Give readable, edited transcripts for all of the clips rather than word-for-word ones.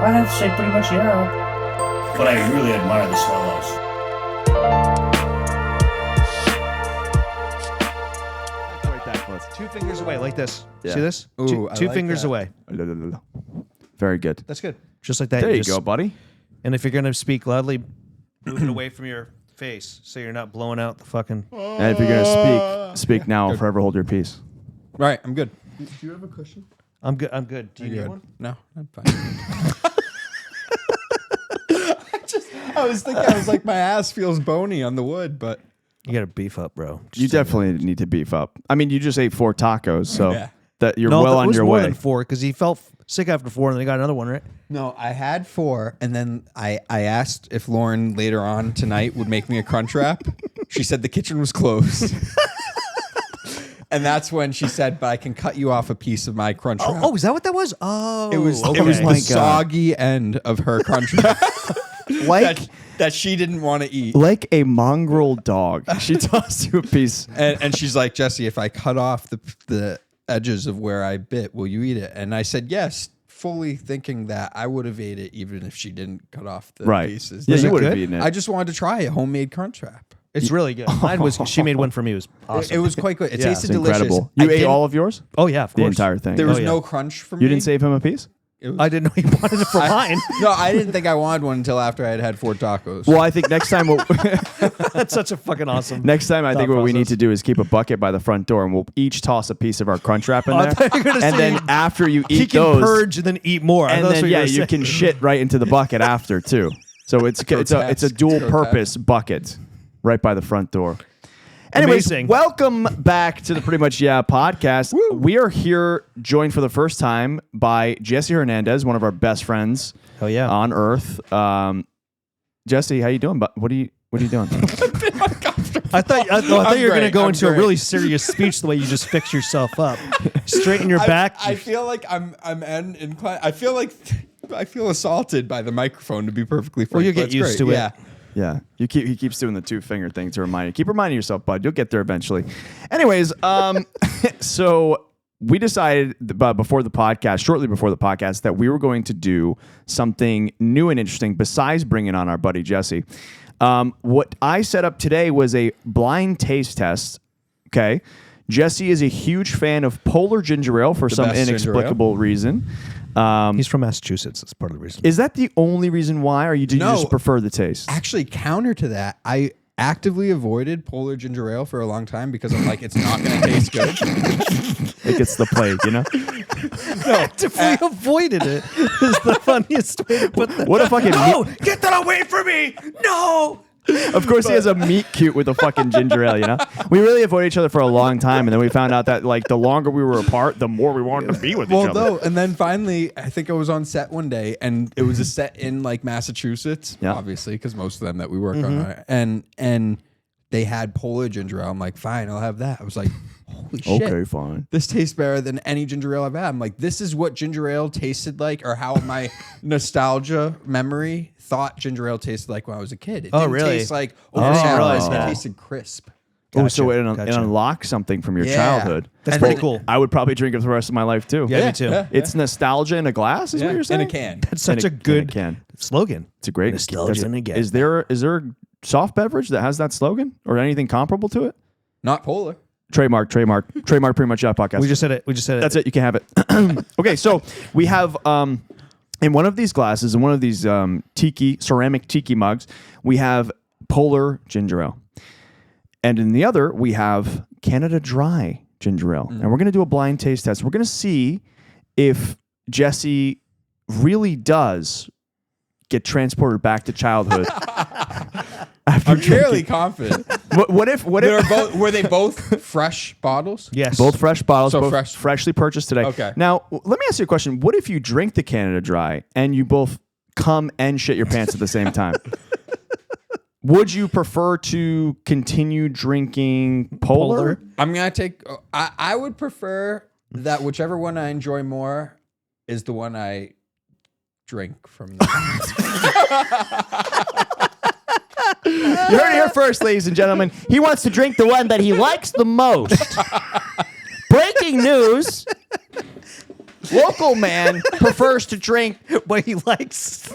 I have to say pretty much yeah. But I really admire the swallows. Two fingers away, like this. Yeah. See this? Ooh, two like fingers that. away. Very good. That's good. Just like that. There you just- go, buddy. And if you're going to speak loudly, move it away from your face so you're not blowing out the fucking... And if you're going to speak now, forever hold your peace. Right, I'm good. Do you have a cushion? I'm good. Do you need Good. one? No, I'm fine. I was thinking, I was like, my ass feels bony on the wood, but You got to beef up, bro. You definitely need to beef up. I mean, you just ate 4 tacos, so Yeah. that you're No, well that on was your more way. than 4 because he felt sick after 4 and then he got another one, right? no, I had 4, and then I asked if Lauren later on tonight would make me a crunch wrap. She said the kitchen was closed. And that's when she said, but I can cut you off a piece of my crunch wrap. Oh, is that what that was? Oh. It was okay. it was the like, soggy end of her crunch wrap Like, that she didn't want to eat. like a mongrel dog. She tossed you a piece. And she's like, Jesse, if I cut off the edges of where I bit, will you eat it? And I said yes, fully thinking that I would have ate it even if she didn't cut off the pieces. Yeah, Was you it would have good? eaten it. I just wanted to try a homemade crunch wrap. It's really good. Mine was, she made one for me. It was awesome. It was quite good. It Yeah. tasted It's delicious. incredible. I You ate didn't- all of yours? Oh, yeah, of The course. entire thing. There was Oh, yeah. no crunch for me. You didn't save him a piece? It was- I didn't know you wanted it for mine. No, I didn't think I wanted one until after I had had 4 tacos. Well, I think next time That's such a fucking awesome. next time I think thought what we need process. to do is keep a bucket by the front door and we'll each toss a piece of our crunch wrap in I there. thought you were gonna And say then after you He eat can those, purge and then eat more. and That's then what yeah, were you saying. can shit right into the bucket after too. So it's a dual purpose bucket right by the front door. Anyways, Amazing. welcome back to the Pretty Much Yeah podcast. We are here joined for the first time by Jesse Hernandez, one of our best friends Hell yeah. on earth. Jesse, how you doing? What are you doing? I thought you were going to great. go I'm into a great. really serious speech the way you just fixed yourself up. Straighten your back. I feel like I'm inclined. I feel assaulted by the microphone, to be perfectly frank. Well, you'll get used to it. Yeah. Yeah, he keeps doing the 2-finger thing to remind you. Keep reminding yourself, bud. You'll get there eventually. Anyways, so we decided shortly before the podcast, that we were going to do something new and interesting besides bringing on our buddy Jesse. What I set up today was a blind taste test. Okay, Jesse is a huge fan of Polar Ginger Ale for some best ginger ale. inexplicable reason. He's from Massachusetts. That's part of the reason. Is that the only reason why, or do you No. just prefer the taste? Actually, counter to that, I actively avoided Polar Ginger Ale for a long time because I'm like, it's not going to taste good. Like it's the plague, you know? Actively avoided it is the funniest way to put that. What a fucking Get that away from me! No! Of course, he has a meat cute with a fucking ginger ale, you know? We really avoided each other for a long time, and then we found out that, like, the longer we were apart, the more we wanted to be with each other. And then finally, I think I was on set one day, and it was a set in like Massachusetts, Yeah. obviously, because most of them that we work on are, and they had Polar Ginger Ale. I'm like, fine, I'll have that. I was like, holy shit. Okay, fine. This tastes better than any ginger ale I've had. I'm like, this is what ginger ale tasted like, or how my nostalgia memory thought ginger ale tasted like when I was a kid. It Oh, didn't really? taste like I didn't oversaturated. realize It that. tasted crisp. Oh, so it Gotcha. unlocks something from your Yeah. childhood. That's And pretty then- cool. I would probably drink it for the rest of my life, too. Yeah, me too. Yeah. It's nostalgia in a glass, is what you're saying? In a can. That's such In a good can. slogan. It's a great Nostalgia in a can. Is there a soft beverage that has that slogan or anything comparable to it? Not Polar. Trademark, pretty much yeah podcast. We just said it. That's it. You can have it. Okay, so we have in one of these glasses, in one of these ceramic tiki mugs, we have Polar Ginger Ale, and in the other we have Canada Dry Ginger Ale. And we're going to do a blind taste test. We're going to see if Jesse really does get transported back to childhood. I'm fairly confident. What if Were they both fresh bottles? Yes. both fresh bottles, So both freshly purchased today. Okay. Now, let me ask you a question. What if you drink the Canada Dry and you both come and shit your pants at the same time? Would you prefer to continue drinking Polar? I'm gonna take. I would prefer that whichever one I enjoy more is the one I drink from. You heard it here first, ladies and gentlemen. He wants to drink the one that he likes the most. Breaking news. Local man prefers to drink what he likes.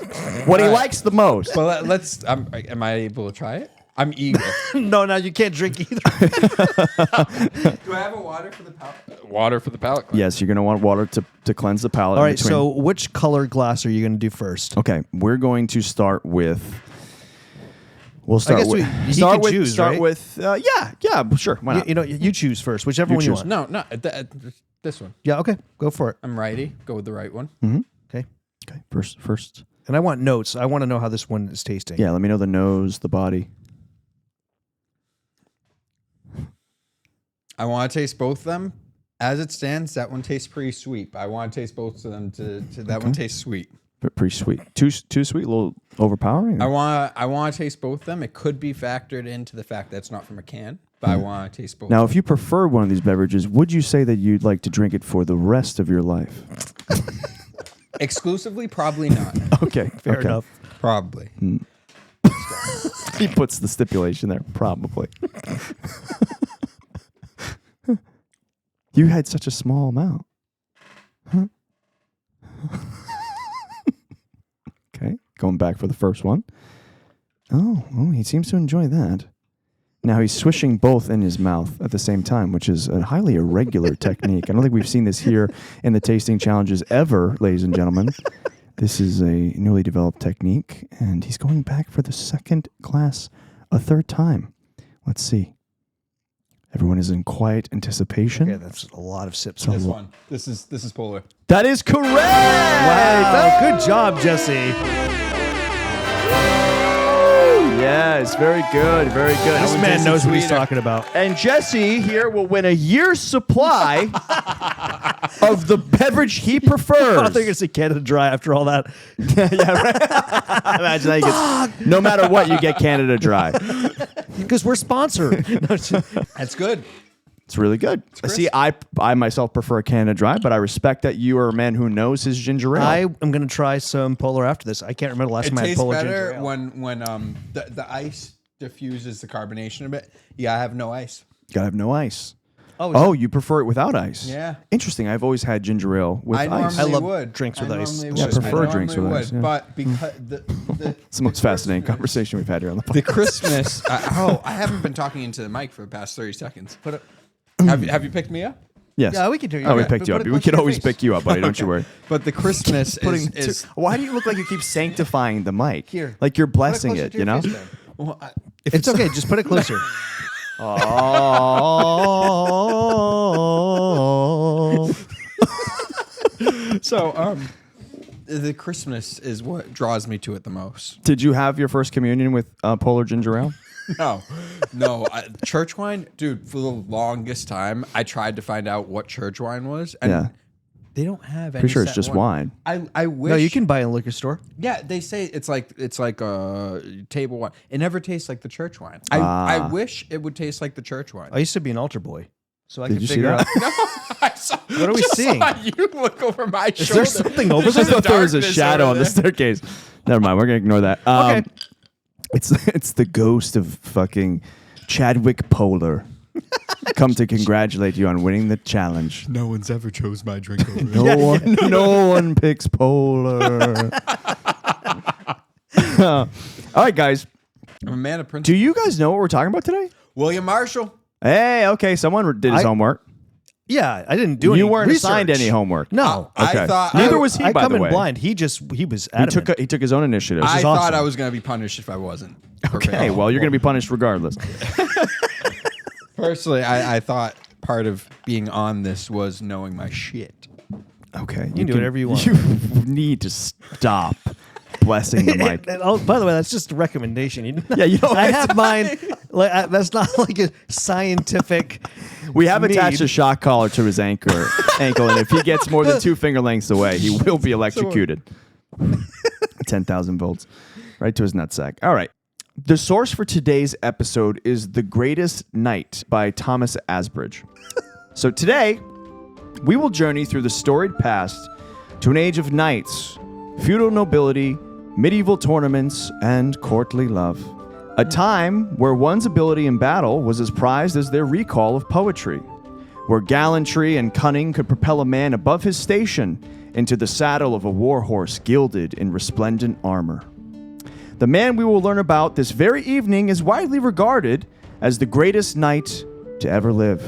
What he likes the most. Well, let's. Am I able to try it? I'm eager. No, you can't drink either. Do I have a water for the palate? Water for the palate. Yes, you're going to want water to cleanse the palate. All in right, between. so which color glass are you going to do first? Okay, we're going to start with. We'll start guess with. you start can with. choose, start right? with. Yeah, sure. Why not? You choose first, whichever You one you choose. want. No, this one. Yeah, okay, go for it. I'm righty. Go with the right one. Okay, Okay, first. and I want notes. I want to know how this one is tasting. Yeah, let me know the nose, the body. I want to taste both of them. As it stands, that one tastes pretty sweet. But I want to taste both of them to that one tastes sweet. But pretty sweet. Too sweet, a little overpowering. I want to taste both of them. It could be factored into the fact that it's not from a can, but I want to taste both. Now, if you prefer one of these beverages, would you say that you'd like to drink it for the rest of your life? Exclusively, probably not. Okay, Fair enough. Probably. He puts the stipulation there, probably. You had such a small amount. Huh? Okay, going back for the first one. Oh, he seems to enjoy that. Now he's swishing both in his mouth at the same time, which is a highly irregular technique. I don't think we've seen this here in the tasting challenges ever, ladies and gentlemen. This is a newly developed technique, and he's going back for the second glass a third time. Let's see. Everyone is in quiet anticipation. Yeah, that's a lot of sips. This one. This is polar. That is correct! Wow, good job, Jesse. Yes, very good, very good. This man knows what he's talking about. And Jesse here will win a year's supply of the beverage he prefers. I thought you were going to say Canada Dry after all that. Yeah, right. Imagine that you get, no matter what, you get Canada Dry. Because we're sponsored. That's good. It's really good. See, I myself prefer Canada Dry, but I respect that you are a man who knows his ginger ale. I am going to try some Polar after this. I can't remember the last It time I had tastes Polar ginger better ale. when the ice diffuses the carbonation a bit. Yeah, I have no ice. Gotta have no ice. Oh, You prefer it without ice? Yeah. Interesting. I've always had ginger ale with I ice. normally love would. drinks with ice. normally Yeah, I would. prefer I drinks with normally ice, would, yeah. But because It's the most fascinating conversation we've had here on the podcast. the Christmas. I haven't been talking into the mic for the past 30 seconds. Have you picked me up? Yes. Yeah, we can do it. Oh, we Okay. picked you Put up. it We close could to your always face. pick you up, buddy. Don't you worry. But the Christmas is Why do you look like you keep sanctifying the mic? Here. Like you're Put blessing closer it, to you your know? face then. well, It's okay. Just put it closer. Oh. so the Christmas is what draws me to it the most. Did you have your first communion with Polar Ginger Ale? No. Church wine, dude. For the longest time, I tried to find out what church wine was, and Yeah. they don't have any. Pretty sure it's set just wine. I wish. No, you can buy in a liquor store. Yeah, they say it's like table wine. It never tastes like the church wine. I wish it would taste like the church wine. I used to be an altar boy, so I Did could you see figure that? out. I saw, What are we just seeing? saw you look over my Is shoulder. there something over I there? thought there was a darkness shadow over on the there. staircase. Never mind. We're gonna ignore that. Okay. It's the ghost of fucking Chadwick Polar. Come to congratulate you on winning the challenge. No one's ever chose my drink over No one picks Polar. All right, guys. I'm a man of principle. Do you guys know what we're talking about today? William Marshal. Hey, okay. Someone did his homework. Yeah, I didn't do any You weren't research. assigned any homework. No. Okay. I thought Neither I- was he. I By come the in way, blind. He was adamant. he took his own initiative. I is thought awesome. I was going to be punished if I wasn't. Okay, well, you're going to be punished regardless. Personally, I thought part of being on this was knowing my shit. Okay, you can do whatever you want. You need to stop blessing the mic. Oh, by the way, that's just a recommendation. Yeah, you don't I have have mine. That's not like a scientific. We have attached need. a shock collar to his ankle, and if he gets more than 2 finger lengths away, he will be electrocuted. 10,000 volts, right to his nutsack. All right. The source for today's episode is The Greatest Knight by Thomas Asbridge. So today, we will journey through the storied past to an age of knights, feudal nobility, medieval tournaments, and courtly love. A time where one's ability in battle was as prized as their recall of poetry, where gallantry and cunning could propel a man above his station into the saddle of a war horse gilded in resplendent armor. The man we will learn about this very evening is widely regarded as the greatest knight to ever live.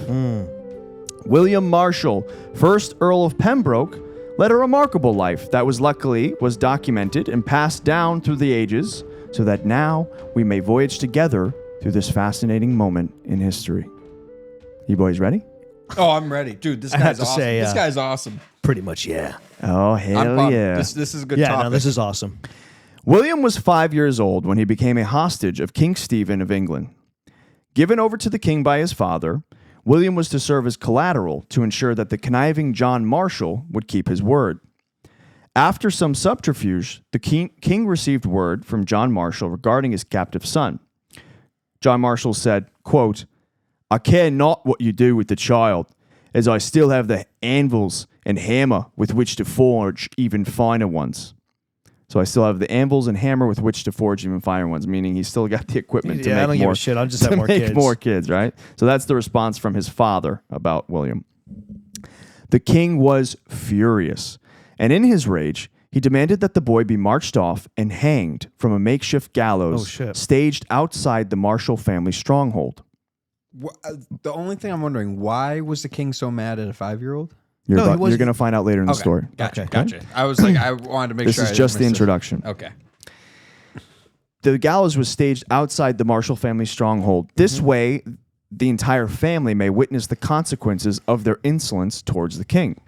William Marshal, 1st Earl of Pembroke, led a remarkable life that was documented and passed down through the ages, so that now we may voyage together through this fascinating moment in history. You boys ready? Oh, I'm ready. Dude, this I have guy's to awesome. say, This guy's awesome. Pretty much, yeah. Oh, I'm hell pumped. yeah. This is a good Yeah, topic. no, this is awesome. William was 5 years old when he became a hostage of King Stephen of England. Given over to the king by his father, William was to serve as collateral to ensure that the conniving John Marshal would keep his word. After some subterfuge, the king received word from John Marshal regarding his captive son. John Marshal said, quote, "I care not what you do with the child, as I still have the anvils and hammer with which to forge even finer ones." So I still have the anvils and hammer with which to forge even finer ones, meaning he's still got the equipment to Yeah, make I don't more. give a shit. I'll just have to more make kids. more kids, right? So that's the response from his father about William. The king was furious, and in his rage, he demanded that the boy be marched off and hanged from a makeshift gallows Oh, shit. staged outside the Marshal family stronghold. The only thing I'm wondering, why was the king so mad at a 5-year-old? You're, No, he you're wasn't- going to find out later in the story. Gotcha. I was like, I wanted to make This sure. is I didn't just the miss it. introduction. Okay. The gallows was staged outside the Marshal family stronghold. This way, the entire family may witness the consequences of their insolence towards the king.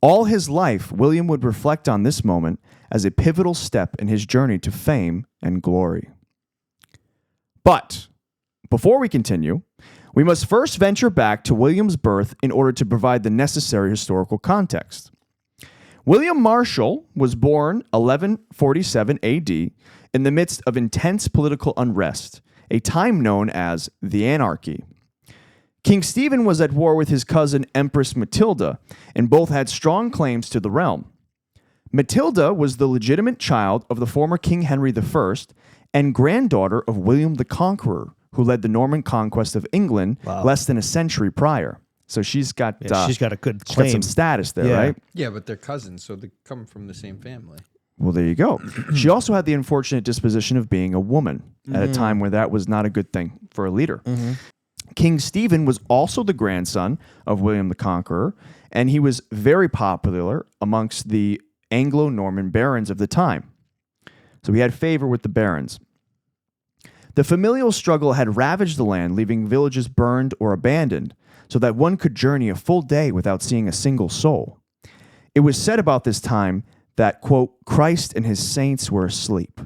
All his life, William would reflect on this moment as a pivotal step in his journey to fame and glory. But before we continue, we must first venture back to William's birth in order to provide the necessary historical context. William Marshal was born 1147 AD in the midst of intense political unrest, a time known as the Anarchy. King Stephen was at war with his cousin Empress Matilda, and both had strong claims to the realm. Matilda was the legitimate child of the former King Henry I and granddaughter of William the Conqueror, who led the Norman conquest of England less than a century prior. So she's got She's got a good she's got claim. some status there, Yeah. right? Yeah, but they're cousins, so they come from the same family. Well, there you go. She also had the unfortunate disposition of being a woman at a time where that was not a good thing for a leader. King Stephen was also the grandson of William the Conqueror, and he was very popular amongst the Anglo-Norman barons of the time. So he had favor with the barons. The familial struggle had ravaged the land, leaving villages burned or abandoned, so that one could journey a full day without seeing a single soul. It was said about this time that, quote, Christ and his saints were asleep.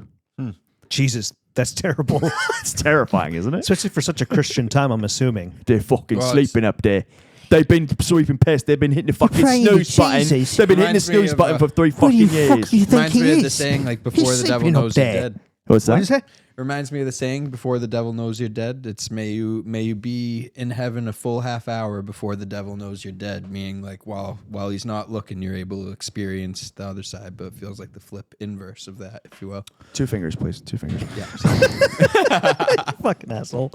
Jesus, that's terrible. It's terrifying, isn't it? Especially for such a Christian time, I'm assuming. They're fucking Well, sleeping up there. They've been sweeping past. They've been hitting the fucking praying to snooze button. Jesus. They've been hitting the Reminds me snooze of, button for 3 What do you fucking fuck years. do you think Reminds he me of the is? saying, like, before He's the devil sleeping up knows you're there. dead. What's that? What is that? Reminds me of the saying, before the devil knows you're dead. It's may you be in heaven a full half hour before the devil knows you're dead. Meaning, like, while he's not looking, you're able to experience the other side. But it feels like the flip inverse of that, if you will. 2 fingers, please. 2 fingers. Yeah. Fucking asshole.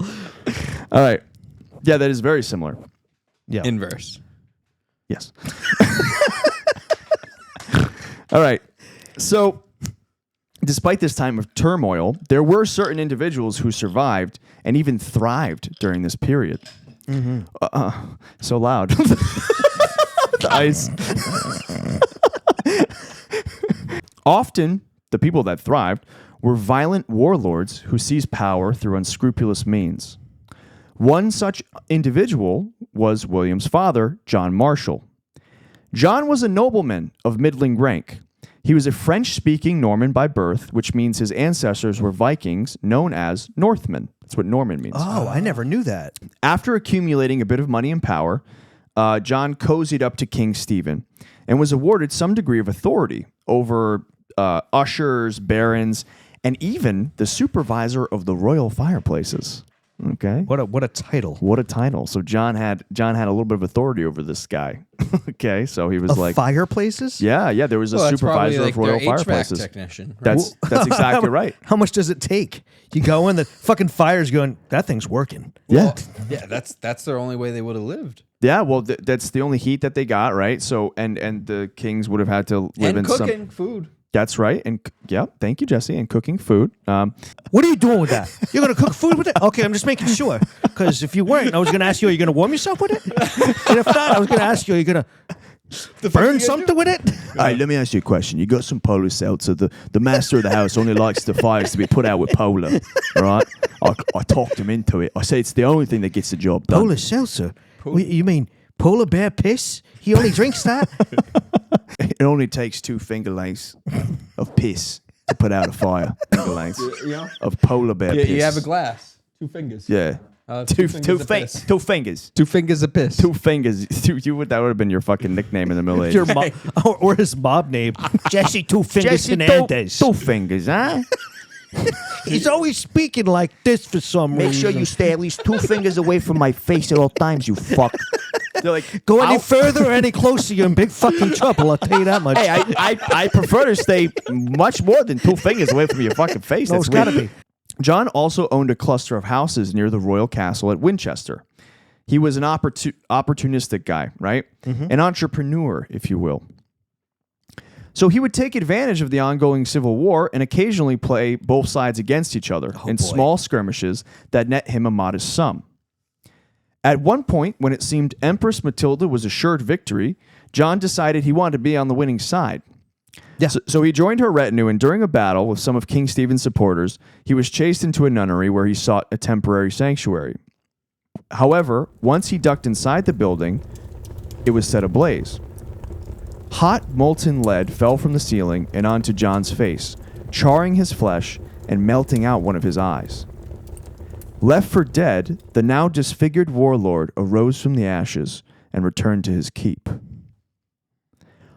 All right. Yeah, that is very similar. Yeah. Inverse. Yes. All right. So, despite this time of turmoil, there were certain individuals who survived and even thrived during this period. So loud. The ice. Often, the people that thrived were violent warlords who seized power through unscrupulous means. One such individual was William's father, John Marshal. John was a nobleman of middling rank. He was a French-speaking Norman by birth, which means his ancestors were Vikings known as Northmen. That's what Norman means. Oh, I never knew that. After accumulating a bit of money and power, John cozied up to King Stephen and was awarded some degree of authority over ushers, barons, and even the supervisor of the royal fireplaces. Okay. What a title. What a title. So John had a little bit of authority over this guy. Okay. So he was Of like, fireplaces? yeah. There was a Well, that's probably supervisor like of royal their HVAC fireplaces. technician. Right? That's exactly right. How much does it take? You go in, the fucking fire's going, that thing's working. Yeah. Yeah, that's their only way they would have lived. Yeah, well, that's the only heat that they got, right? So, and the kings would have had to live And in cooking food. That's right, and yeah, thank you, Jesse, and cooking food. What are you doing with that? You're going to cook food with it? Okay, I'm just making sure. Because if you weren't, I was going to ask you, are you going to warm yourself with it? And if not, I was going to ask you, are you going to burn something with it? All right, let me ask you a question. You got some polar seltzer. The master of the house only likes the fires to be put out with polar. All right, I talked him into it. I say it's the only thing that gets the job done. Polar seltzer? You mean polar bear piss? He only drinks that? It only takes 2 finger lengths of piss to put out a fire. Finger lengths of polar bear piss. You have a glass. 2 fingers. Yeah. Two fingers. 2 fingers. 2 fingers of piss. 2 fingers. That would have been your fucking nickname in the Middle Ages. Your or his mob name, Jesse Two Fingers Jesse Hernandez. 2 fingers, huh? He's always speaking like this for some reason. Make sure you stay at least 2 fingers away from my face at all times, you fuck. They're like, Go any further or any closer, you're in big fucking trouble. I'll tell you that much. hey, I prefer to stay much more than 2 fingers away from your fucking face. No, That's it's gotta weird. be. John also owned a cluster of houses near the royal castle at Winchester. He was an opportunistic guy, right? An entrepreneur, if you will. So he would take advantage of the ongoing civil war and occasionally play both sides against each other in small skirmishes that net him a modest sum. At one point, when it seemed Empress Matilda was assured victory, John decided he wanted to be on the winning side. Yeah. So he joined her retinue, and during a battle with some of King Stephen's supporters, he was chased into a nunnery where he sought a temporary sanctuary. However, once he ducked inside the building, it was set ablaze. Hot, molten lead fell from the ceiling and onto John's face, charring his flesh and melting out one of his eyes. Left for dead, the now disfigured warlord arose from the ashes and returned to his keep.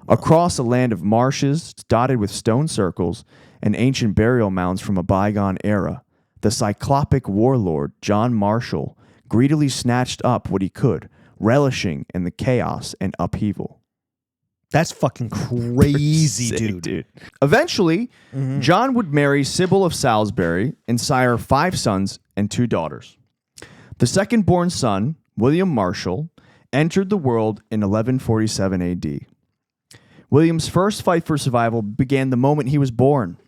Across a land of marshes dotted with stone circles and ancient burial mounds from a bygone era, the cyclopic warlord, John Marshal, greedily snatched up what he could, relishing in the chaos and upheaval. That's fucking crazy, Sick, dude. Eventually, John would marry Sybil of Salisbury and sire 5 sons and 2 daughters. The second-born son, William Marshal, entered the world in 1147 AD. William's first fight for survival began the moment he was born.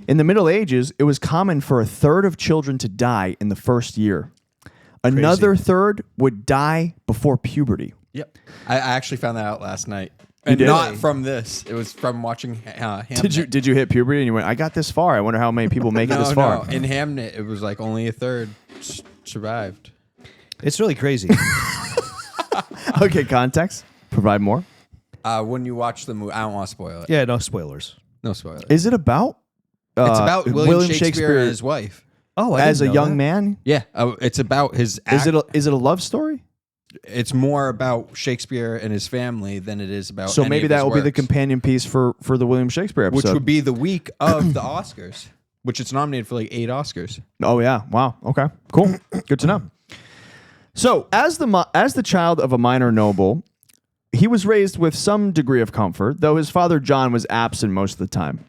In the Middle Ages, it was common for a third of children to die in the first year. Another third would die before puberty. Yep. I actually found that out last night. And did? not from this. It was from watching Hamnet. Did you hit puberty and you went, I got this far. I wonder how many people make it this far. No. In Hamnet, it was like only a third survived. It's really crazy. Okay, context. Provide more. When you watch the movie, I don't want to spoil it. Yeah, no spoilers. No spoilers. Is it about? It's about William Shakespeare and his wife. Oh, as a young man? Yeah, it's about his. Is it a love story? It's more about Shakespeare and his family than it is about. So any maybe of that his will be the works. companion piece for the William Shakespeare episode. Which would be the week of the Oscars, which it's nominated for like 8 Oscars. Oh yeah! Wow. Okay. Cool. Good to know. So as the child of a minor noble, he was raised with some degree of comfort, though his father John was absent most of the time.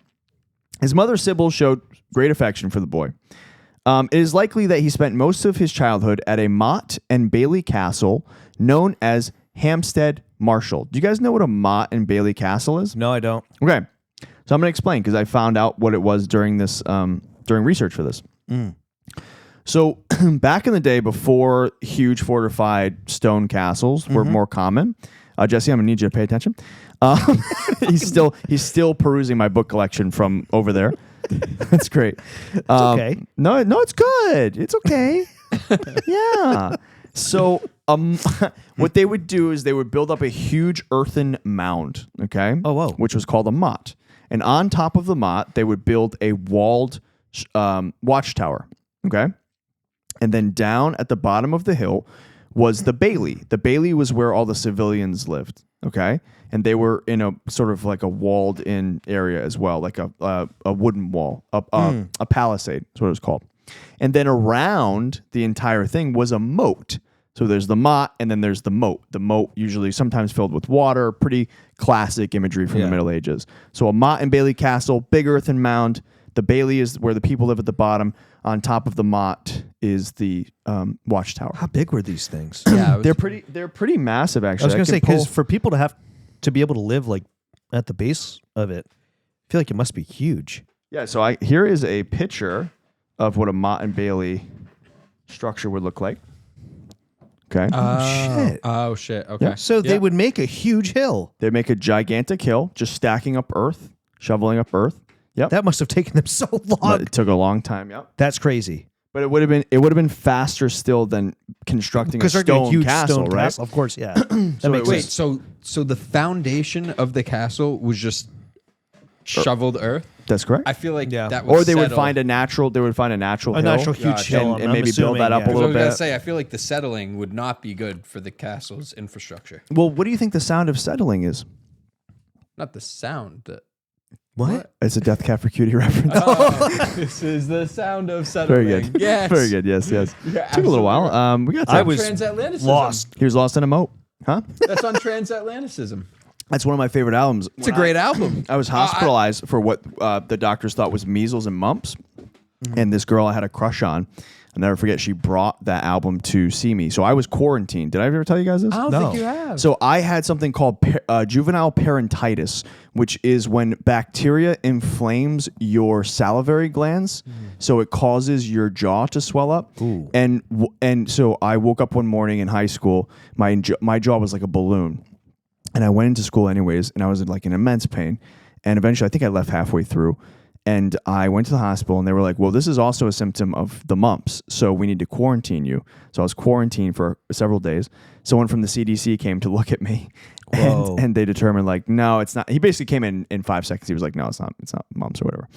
His mother Sybil showed great affection for the boy. It is likely that he spent most of his childhood at a motte and bailey castle known as Hampstead Marshal. Do you guys know what a motte and bailey castle is? No, I don't. Okay, so I'm going to explain because I found out what it was during this during research for this. So back in the day, before huge fortified stone castles were more common, Jesse, I'm gonna need you to pay attention. He's still perusing my book collection from over there. That's great. Okay. No, it's good. It's okay. Yeah. So what they would do is they would build up a huge earthen mound. Okay. Oh, whoa. Which was called a motte, and on top of the motte they would build a walled watchtower. Okay. And then down at the bottom of the hill was the bailey. The bailey was where all the civilians lived. Okay. And they were in a sort of like a walled in area as well, like a wooden wall, a palisade. That's what it was called. And then around the entire thing was a moat. So there's the motte and then there's the moat. The moat usually sometimes filled with water, pretty classic imagery from the Middle Ages. So a motte and bailey castle, big earthen mound. The bailey is where the people live at the bottom. On top of the motte is the watchtower. How big were these things? Yeah, They're pretty massive, actually. I was going to say, pull- because for people to have to be able to live like at the base of it, I feel like it must be huge. Yeah, so here is a picture of what a motte and bailey structure would look like. Okay. Shit. Oh shit. Okay. Yeah. So they would make a huge hill. They make a gigantic hill, just stacking up earth, shoveling up earth. Yep. That must have taken them so long. It took a long time. Yep. That's crazy. But it would have been faster still than constructing a stone castle, right? Of course, yeah. That makes Wait, sense. so the foundation of the castle was just shoveled earth? That's correct. I feel like Yeah. that would Or they would settle. find a natural hill. A natural huge Gotcha. hill. And I'm maybe build that up a assuming, little I was gonna bit. say, I feel like the settling would not be good for the castle's infrastructure. Well, what do you think the sound of settling is? Not the sound. What? It's a Death Cab for Cutie reference. This is the sound of settling. Very good. Yes. Very good. Yes, yes. Yeah, Took a little while. We got I time. was Transatlanticism. lost. He was lost in a moat. Huh? That's on Transatlanticism. That's one of my favorite albums. It's a great album. I was hospitalized for what the doctors thought was measles and mumps. And this girl I had a crush on, I'll never forget, she brought that album to see me. So I was quarantined. Did I ever tell you guys this? I don't No. think you have. So I had something called juvenile parenchitis, which is when bacteria inflames your salivary glands, so it causes your jaw to swell up. Ooh. And so I woke up one morning in high school, my jaw was like a balloon, and I went into school anyways, and I was in like an immense pain, and eventually I think I left halfway through. And I went to the hospital, and they were like, well, this is also a symptom of the mumps, so we need to quarantine you. So I was quarantined for several days. Someone from the CDC came to look at me, Whoa. and they determined, like, no, it's not. He basically came in 5 seconds. He was like, no, it's not mumps or whatever.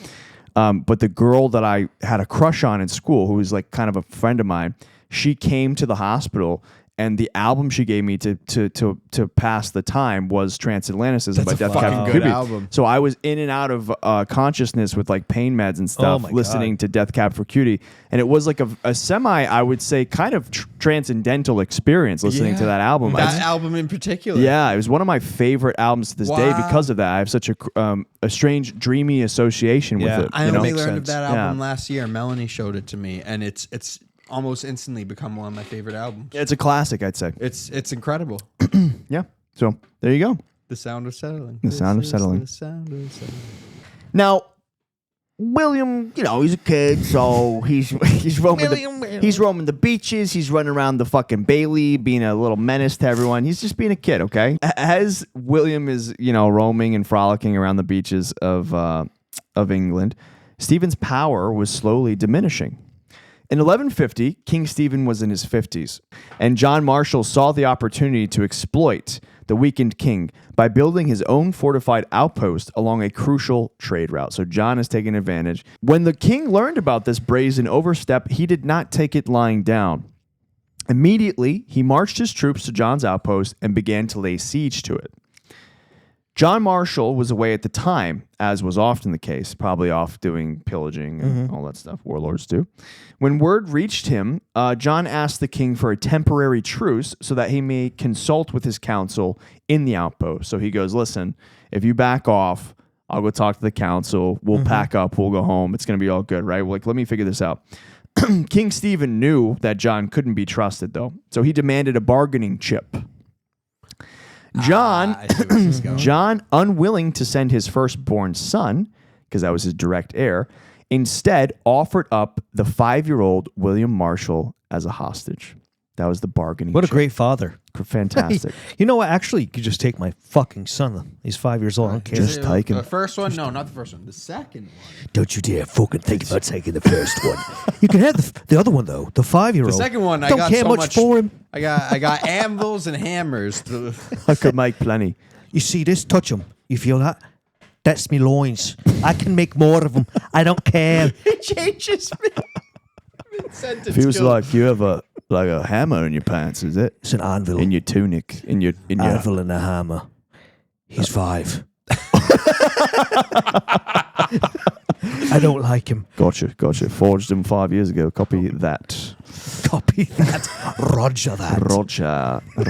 But the girl that I had a crush on in school, who was like kind of a friend of mine, she came to the hospital, and the album she gave me to pass the time was Transatlanticism by That's a Death Cab fucking for good Cutie. album. So I was in and out of consciousness with like pain meds and stuff, my listening God. to Death Cab for Cutie, and it was like a semi, I would say, kind of transcendental experience listening to that album. That album in particular. Yeah, it was one of my favorite albums to this day Wow. because of that. I have such a strange, dreamy association Yeah. with it. I you know? only learned of sense. that album Yeah. last year. Melanie showed it to me, and it's almost instantly become one of my favorite albums. It's a classic, I'd say. It's incredible. Yeah. So there you go. The sound of settling. The sound of settling. The sound of settling. Now, William, he's a kid, so he's roaming he's roaming the beaches, he's running around the fucking Bailey, being a little menace to everyone. He's just being a kid, okay? As William is, roaming and frolicking around the beaches of England, Stephen's power was slowly diminishing. In 1150, King Stephen was in his 50s, and John Marshal saw the opportunity to exploit the weakened king by building his own fortified outpost along a crucial trade route. So John is taking advantage. When the king learned about this brazen overstep, he did not take it lying down. Immediately, he marched his troops to John's outpost and began to lay siege to it. John Marshal was away at the time, as was often the case, probably off doing pillaging and all that stuff warlords do. When word reached him, John asked the king for a temporary truce so that he may consult with his council in the outpost. So he goes, listen, if you back off, I'll go talk to the council. We'll pack up. We'll go home. It's going to be all good, right? Let me figure this out. King Stephen knew that John couldn't be trusted, though. So he demanded a bargaining chip. John, I see where this is going. John, unwilling to send his firstborn son, because that was his direct heir, instead offered up the 5-year-old William Marshal as a hostage. That was the bargaining What a chip. great father. Fantastic. You know what? Actually, you could just take my fucking son. He's 5 years old. I don't care. Just take him. The first one? No, not the first one. The second one. Don't you dare fucking think about taking the first one. You can have the other one, though. The 5-year-old. The second one, I don't got care so much much for him. I got anvils and hammers. I could make plenty. You see this? Touch him. You feel that? That's me loins. I can make more of them. I don't care. It changes me. Feels like you have a hammer in your pants, is it? It's an anvil. In your tunic, in your Anvil and a hammer. He's 5. I don't like him. Gotcha. Forged him 5 years ago. Copy that. Copy that. Roger that.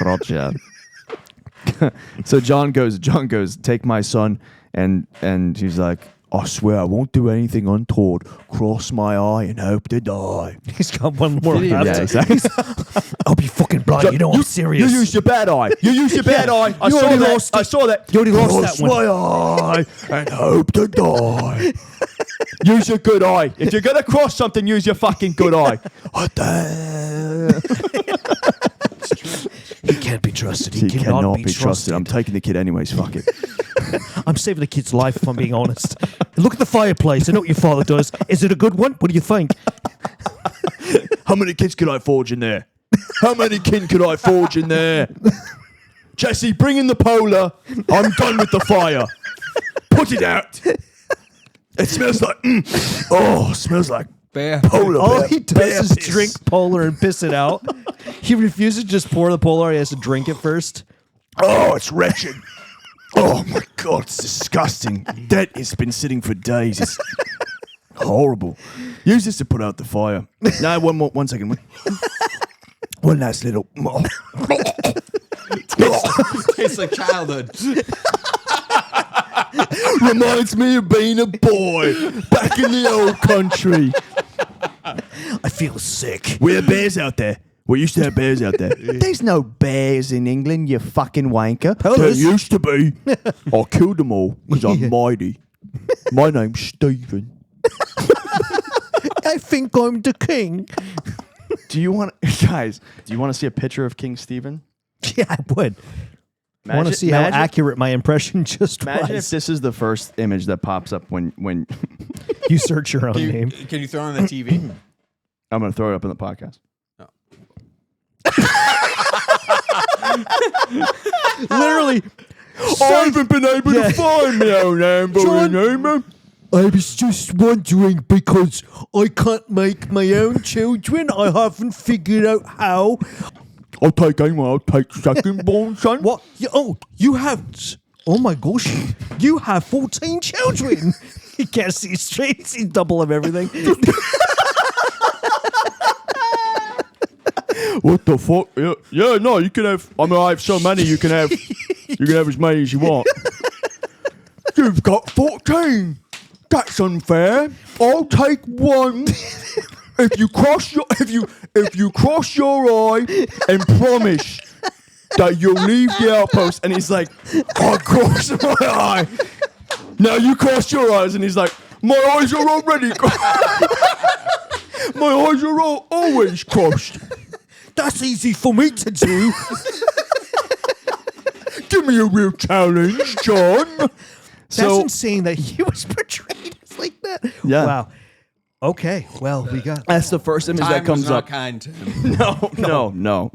Roger. So John goes, take my son, and he's like, I swear I won't do anything untoward. Cross my eye and hope to die. He's got one more. Yeah, exactly. I'll be fucking blind. You know I'm serious. You used your bad eye. eye. I saw that. You already lost Cross that one. my eye and hope to die. Use your good eye. If you're gonna cross something, use your fucking good eye. He can't be trusted. He cannot be trusted. I'm taking the kid anyways. Fuck it. I'm saving the kid's life, if I'm being honest. Look at the fireplace. I know what your father does. Is it a good one? What do you think? How many kids could I forge in there? Jesse, bring in the polar. I'm done with the fire. Put it out. It smells like... smells like Bear. polar. All he does bear is piss. drink polar and piss it out. He refuses to just pour the polar. He has to drink it first. Oh, it's wretched. Oh my God, it's disgusting. That has been sitting for days. It's horrible. Use this to put out the fire. No, one second. One last little. Tastes like childhood. Reminds me of being a boy back in the old country. I feel sick. We have bears out there. We used to have bears out there. There's no bears in England, you fucking wanker. There used to be. I killed them all because I'm mighty. My name's Stephen. I think I'm the king. Do you want to see a picture of King Stephen? Yeah, I would. I want to see how accurate my impression just Imagine was. if this is the first image that pops up when You search your own name. Can you throw it on the TV? I'm going to throw it up in the podcast. Literally. I haven't been able to find my own name. I was just wondering because I can't make my own children. I haven't figured out how. I'll take second born son. What? You have. Oh my gosh. You have 14 children. He can't see straight. He's double of everything. What the fuck? Yeah, no, you can have. I mean, I have so many. You can have as many as you want. You've got 14. That's unfair. I'll take one. If you cross your eye and promise that you'll leave the outpost, and he's like, I cross my eye. Now you cross your eyes, and he's like, my eyes are already my eyes are always crossed. That's easy for me to do. Give me a real challenge, John. That's insane that he was portrayed as like that. Yeah. Wow. Okay. Well, we got. That's the first image that comes up. Kind to him. No.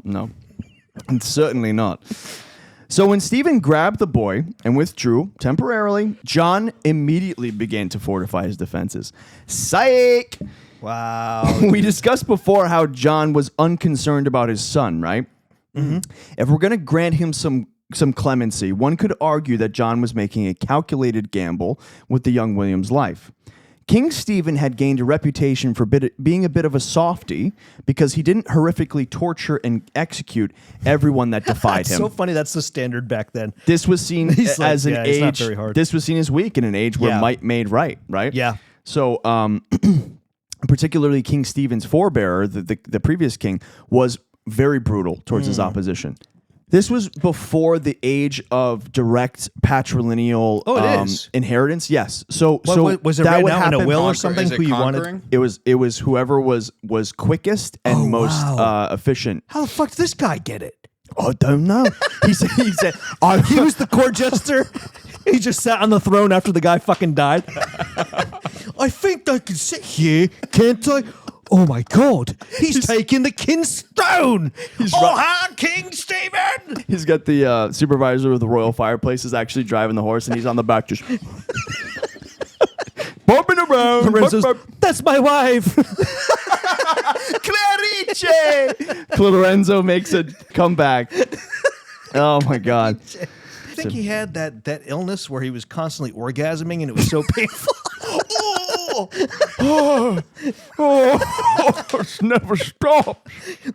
And certainly not. So when Stephen grabbed the boy and withdrew temporarily, John immediately began to fortify his defenses. Psych! Wow. We discussed before how John was unconcerned about his son, right? Mm-hmm. If we're going to grant him some clemency, one could argue that John was making a calculated gamble with the young William's life. King Stephen had gained a reputation for being a bit of a softy because he didn't horrifically torture and execute everyone that defied That's him. so funny. That's the standard back then. This was seen as an age. Not very hard. This was seen as weak in an age where Yeah. might made right. Yeah. So, particularly King Stephen's forebearer, the previous king, was very brutal towards his opposition. This was before the age of direct patrilineal inheritance. Yes. So was it that written would out in a happen. will or Is something? it Who you conquering? wanted? It was whoever was quickest and most efficient. How the fuck did this guy get it? I don't know. He said He was the court jester. He just sat on the throne after the guy fucking died. I think I can sit here, can't I? Oh my God! He's taking the king's throne. King Stephen! He's got the supervisor of the royal fireplaces actually driving the horse, and he's on the back just bumping around. Lorenzo's, that's my wife. Clarice! Lorenzo makes a comeback. Oh my God! I think he had that illness where he was constantly orgasming, and it was so painful. It's never stopped.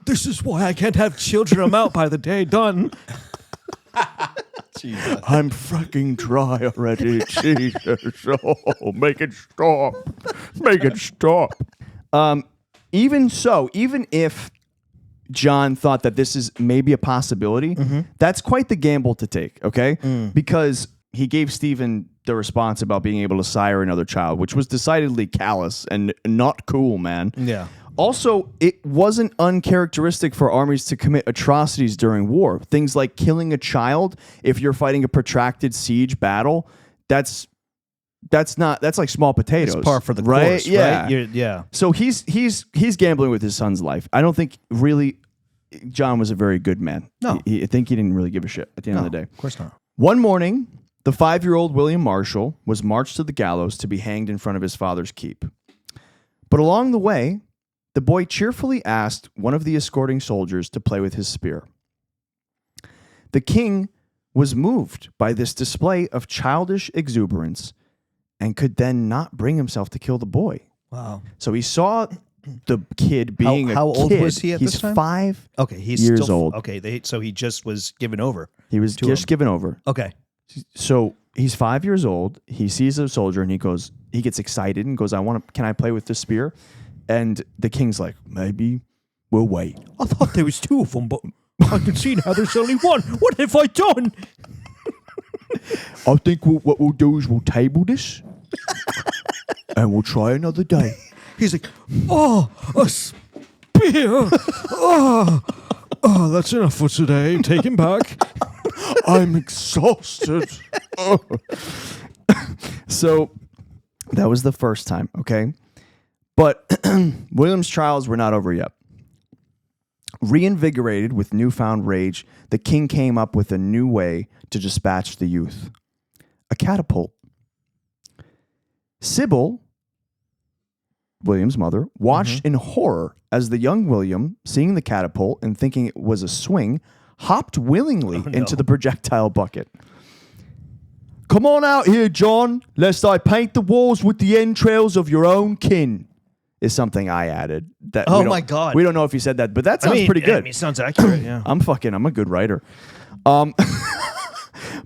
This is why I can't have children. I'm out by the day done. Jesus. I'm fucking dry already. Jesus. Oh, make it stop. Make it stop. Even so, even if John thought that this is maybe a possibility, that's quite the gamble to take, okay? Because he gave Stephen the response about being able to sire another child, which was decidedly callous and not cool, man. Yeah. Also, it wasn't uncharacteristic for armies to commit atrocities during war. Things like killing a child if you're fighting a protracted siege battle, that's like small potatoes. It's par for the right? course, Yeah. right? Yeah. So he's gambling with his son's life. I don't think really John was a very good man. No. I think he didn't really give a shit at the end of the day. Of course not. One morning, the 5-year-old William Marshal was marched to the gallows to be hanged in front of his father's keep. But along the way, the boy cheerfully asked one of the escorting soldiers to play with his spear. The king was moved by this display of childish exuberance and could then not bring himself to kill the boy. Wow. So he saw the kid being How a old kid. was he at He's this time? 5 Okay, he's years still, old. Okay, so he just was given over. He was to just him. given over. Okay. So he's 5 years old. He sees a soldier and he gets excited and goes, can I play with the spear? And the king's like, maybe we'll wait. I thought there was 2 of them, but I can see now there's only 1. What have I done? I think what we'll do is we'll table this and we'll try another day. He's like, oh, a spear. Oh, that's enough for today. Take him back. I'm exhausted. So that was the first time, okay? But William's trials were not over yet. Reinvigorated with newfound rage, the king came up with a new way to dispatch the youth. A catapult. Sybil, William's mother, watched in horror as the young William, seeing the catapult and thinking it was a swing, hopped willingly into the projectile bucket. Come on out here, John, lest I paint the walls with the entrails of your own kin, is something I added. That Oh my God. We don't know if he said that, but that sounds pretty good. It sounds accurate, yeah. I'm a good writer.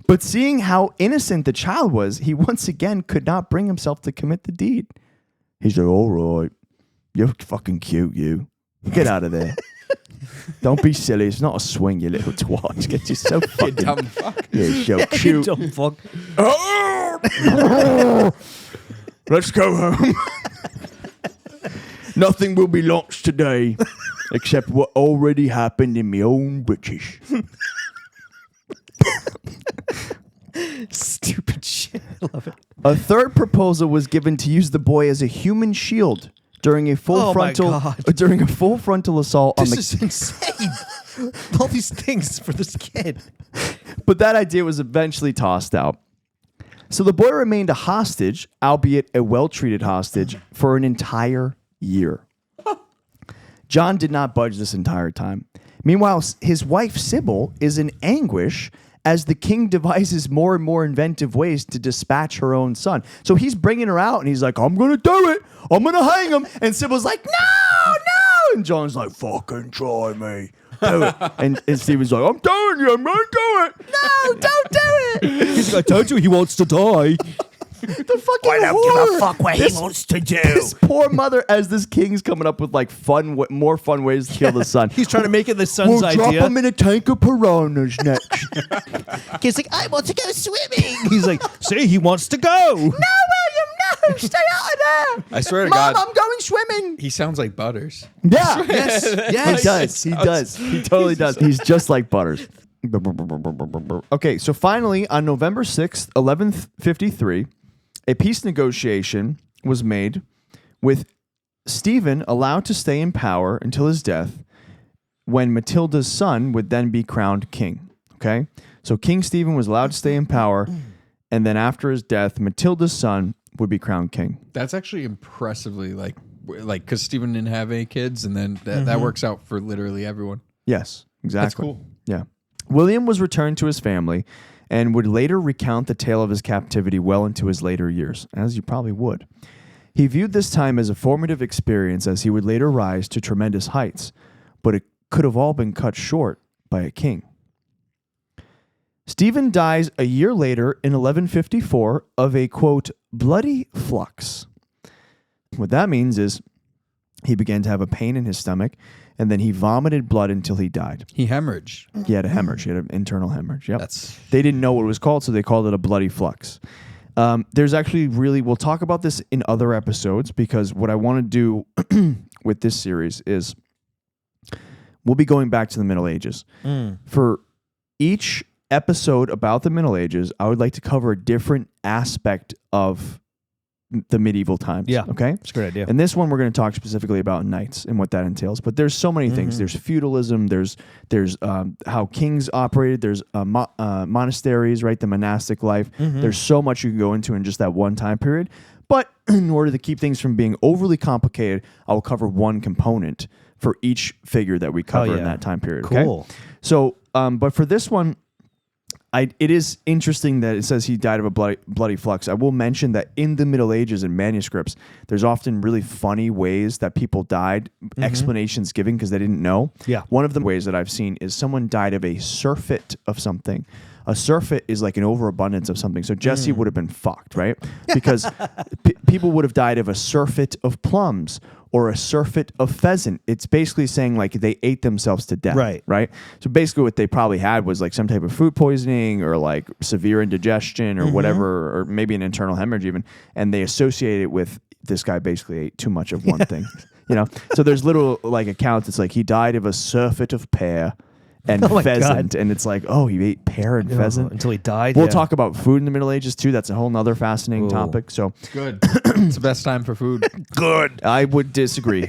But seeing how innocent the child was, he once again could not bring himself to commit the deed. He's like, all right, you're fucking cute, you. Get out of there. Don't be silly. It's not a swing, you little twat. Get yourself fucking... Dumb fuck. Yeah, so You cute. dumb fuck. Let's go home. Nothing will be launched today except what already happened in my own British. Stupid shit. I love it. A third proposal was given to use the boy as a human shield during a full Oh my frontal God. during a full frontal assault on This the. is insane. All these things for this kid. But that idea was eventually tossed out. So the boy remained a hostage, albeit a well-treated hostage, for an entire year. John did not budge this entire time. Meanwhile, his wife Sybil is in anguish as the king devises more and more inventive ways to dispatch her own son. So he's bringing her out and he's like, I'm going to do it. I'm going to hang him. And Sybil's like, no. And John's like, fucking try me. Do it. And Stephen's like, I'm telling you, I'm going to do it. No, don't do it. He's like, I told you he wants to die. The fucking horror. what he wants to do. This poor mother, as this king's coming up with like more fun ways to kill the son. He's trying to make it the son's We'll drop idea. him in a tank of piranhas next. He's like, I want to go swimming. He's like, see, he wants to go. No, William, no, stay out of there. I swear to Mom, God, I'm going swimming. he sounds like Butters. Yeah, Yes. he does. He totally does. He's just like Butters. Okay, so finally, on November 6th, 1153, a peace negotiation was made with Stephen allowed to stay in power until his death, when Matilda's son would then be crowned king. Okay? So King Stephen was allowed to stay in power, and then after his death, Matilda's son would be crowned king. That's actually impressively like because Stephen didn't have any kids, and then that works out for literally everyone. Yes, exactly. That's cool. Yeah. William was returned to his family and would later recount the tale of his captivity well into his later years, as you probably would. He viewed this time as a formative experience as he would later rise to tremendous heights, but it could have all been cut short by a king. Stephen dies a year later in 1154 of a, quote, bloody flux. What that means is he began to have a pain in his stomach, and then he vomited blood until he died. He hemorrhaged. He had a hemorrhage. He had an internal hemorrhage. Yep. They didn't know what it was called, so they called it a bloody flux. There's actually we'll talk about this in other episodes, because what I want to do with this series is we'll be going back to the Middle Ages. For each episode about the Middle Ages, I would like to cover a different aspect of the medieval times. Yeah. Okay? It's a great idea. And this one, we're going to talk specifically about knights and what that entails. But there's so many things. There's feudalism. There's how kings operated. There's monasteries, right? The monastic life. There's so much you can go into in just that one time period. But in order to keep things from being overly complicated, I will cover one component for each figure that we cover in that time period. Cool. Okay? So, but for this one, it is interesting that it says he died of a bloody flux. I will mention that in the Middle Ages and manuscripts, there's often really funny ways that people died, explanations given because they didn't know. Yeah. One of the ways that I've seen is someone died of a surfeit of something. A surfeit is like an overabundance of something. So Jesse would have been fucked, right? Because people would have died of a surfeit of plums or a surfeit of pheasant. It's basically saying like they ate themselves to death. Right. So basically what they probably had was like some type of food poisoning or like severe indigestion or whatever, or maybe an internal hemorrhage even. And they associate it with this guy basically ate too much of one thing. So there's little like accounts. It's like he died of a surfeit of pear and pheasant. And it's like, oh, he ate pear and pheasant until he died. We'll talk about food in the Middle Ages too. That's a whole nother fascinating topic. So Good. It's the best time for food. Good. I would disagree.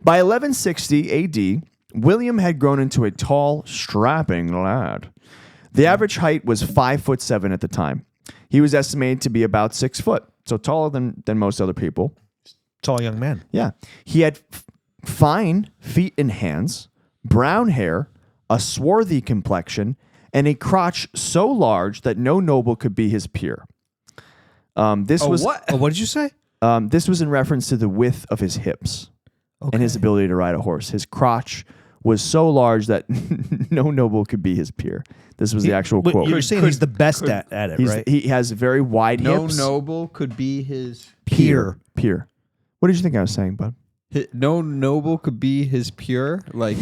By 1160 AD, William had grown into a tall, strapping lad. The average height was 5'7" at the time. He was estimated to be about 6 foot, so taller than most other people. Tall young man. Yeah. He had fine feet and hands, brown hair, a swarthy complexion, and a crotch so large that no noble could be his peer. What did you say? This was in reference to the width of his hips and his ability to ride a horse. His crotch was so large that no noble could be his peer. This was the actual quote. You're saying he's the best at it, right? He has very wide hips. No noble could be his Peer. What did you think I was saying, bud? No noble could be his peer, like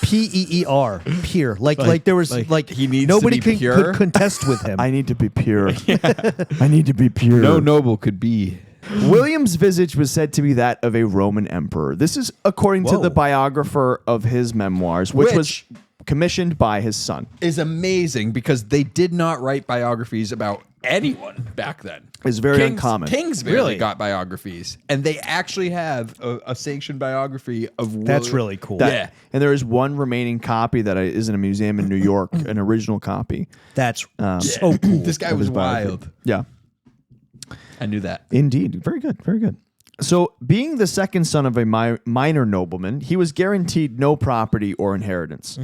Peer, peer. Like there was like he needs nobody to be pure. could contest with him. I need to be pure. I need to be pure. No noble could be. William's visage was said to be that of a Roman emperor. This is according to the biographer of his memoirs, which was commissioned by his son. Is amazing because they did not write biographies about anyone back then. It's very uncommon. Kings barely got biographies, and they actually have a sanctioned biography of William. That's really cool. And there is one remaining copy that is in a museum in New York, an original copy. That's so cool. This guy was wild. Yeah. I knew that. Indeed. Very good. Very good. So, being the second son of a minor nobleman, he was guaranteed no property or inheritance.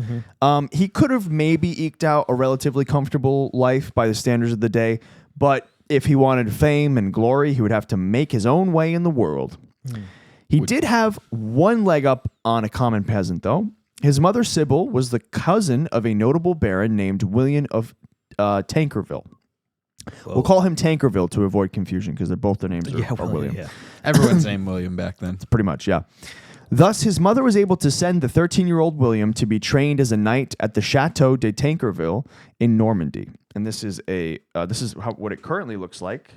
He could have maybe eked out a relatively comfortable life by the standards of the day, but if he wanted fame and glory, he would have to make his own way in the world. He did have one leg up on a common peasant, though. His mother, Sybil, was the cousin of a notable baron named William of Tankerville. Whoa. We'll call him Tankerville to avoid confusion because both their names are William. Yeah. Everyone's named William back then. Pretty much, yeah. Thus, his mother was able to send the 13-year-old William to be trained as a knight at the Chateau de Tankerville in Normandy. And this is what it currently looks like.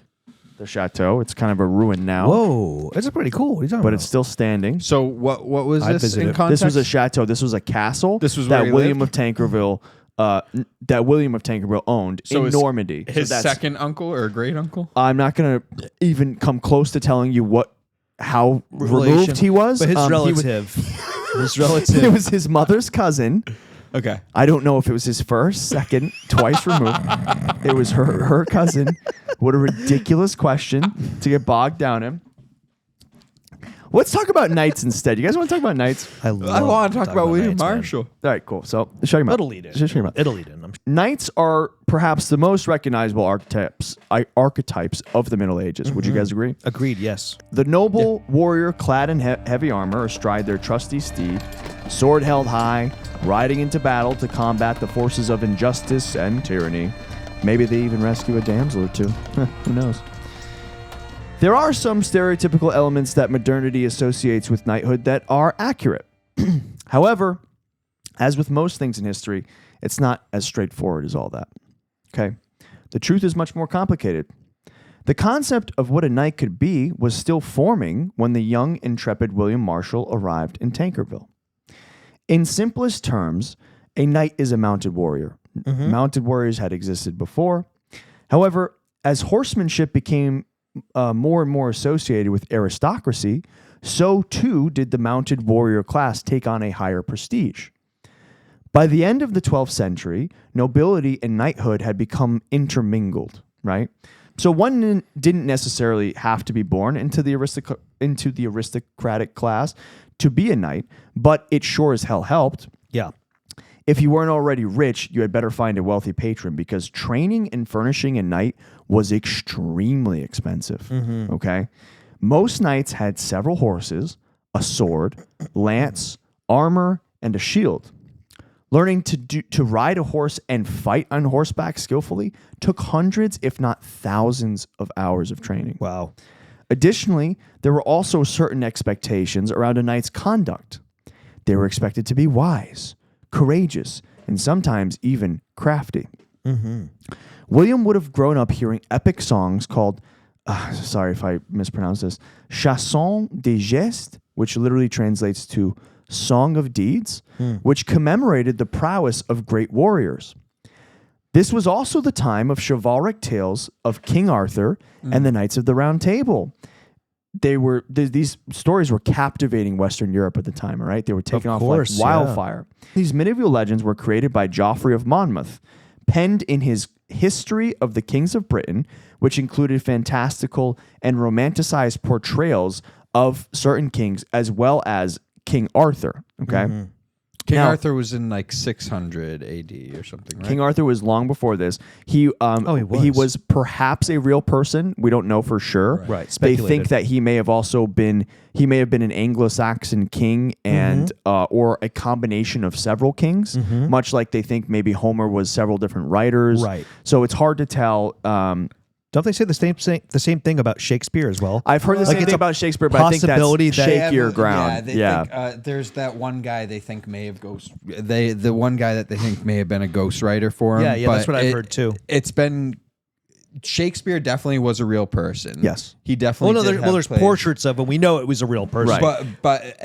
The chateau. It's kind of a ruin now. Whoa, that's pretty cool. What are you talking about? It's still standing. So what was this in context? This was a chateau. This was a castle. This was that where William of Tankerville. That William of Tankerville owned in Normandy. His second uncle or great uncle? I'm not going to even come close to telling you how removed he was. But his relative. His relative. It was his mother's cousin. Okay. I don't know if it was his first, second, twice removed. It was her cousin. What a ridiculous question to get bogged down in. Let's talk about knights instead. You guys want to talk about knights? I want to talk about William Marshal. All right, cool. So show you It'll lead in. I'm Knights are perhaps the most recognizable archetypes of the Middle Ages. Would you guys agree? Agreed, yes. The noble warrior clad in heavy armor astride their trusty steed, sword held high, riding into battle to combat the forces of injustice and tyranny. Maybe they even rescue a damsel or two. Who knows? There are some stereotypical elements that modernity associates with knighthood that are accurate. However, as with most things in history, it's not as straightforward as all that. Okay? The truth is much more complicated. The concept of what a knight could be was still forming when the young, intrepid William Marshal arrived in Tankerville. In simplest terms, a knight is a mounted warrior. Mounted warriors had existed before. However, as horsemanship became more and more associated with aristocracy, so too did the mounted warrior class take on a higher prestige. By the end of the 12th century, nobility and knighthood had become intermingled, right? So one didn't necessarily have to be born into the aristocratic class to be a knight, but it sure as hell helped. Yeah. If you weren't already rich, you had better find a wealthy patron because training and furnishing a knight was extremely expensive. Okay? Most knights had several horses, a sword, lance, armor, and a shield. Learning to ride a horse and fight on horseback skillfully took hundreds, if not thousands, of hours of training. Wow. Additionally, there were also certain expectations around a knight's conduct. They were expected to be wise, courageous, and sometimes even crafty. William would have grown up hearing epic songs called, sorry if I mispronounce this, Chanson des Gestes, which literally translates to Song of Deeds, which commemorated the prowess of great warriors. This was also the time of chivalric tales of King Arthur and the Knights of the Round Table. These stories were captivating Western Europe at the time, all right? They were taking off like wildfire. Yeah. These medieval legends were created by Geoffrey of Monmouth, penned in his History of the Kings of Britain, which included fantastical and romanticized portrayals of certain kings as well as King Arthur, okay? King Arthur was in like 600 AD or something, right? King Arthur was long before this. He was perhaps a real person. We don't know for sure. Right. They think that he may have been an Anglo-Saxon king and or a combination of several kings, much like they think maybe Homer was several different writers. Right. So it's hard to tell. Don't they say the same thing about Shakespeare as well? I've heard the same thing about Shakespeare, but I think that's shakier ground. Yeah, think, there's that one guy they think may have the one guy that they think may have been a ghostwriter for him. Yeah, that's what I've heard too. It's been Shakespeare definitely was a real person. Yes, he definitely. There's portraits of him. We know it was a real person. Right. But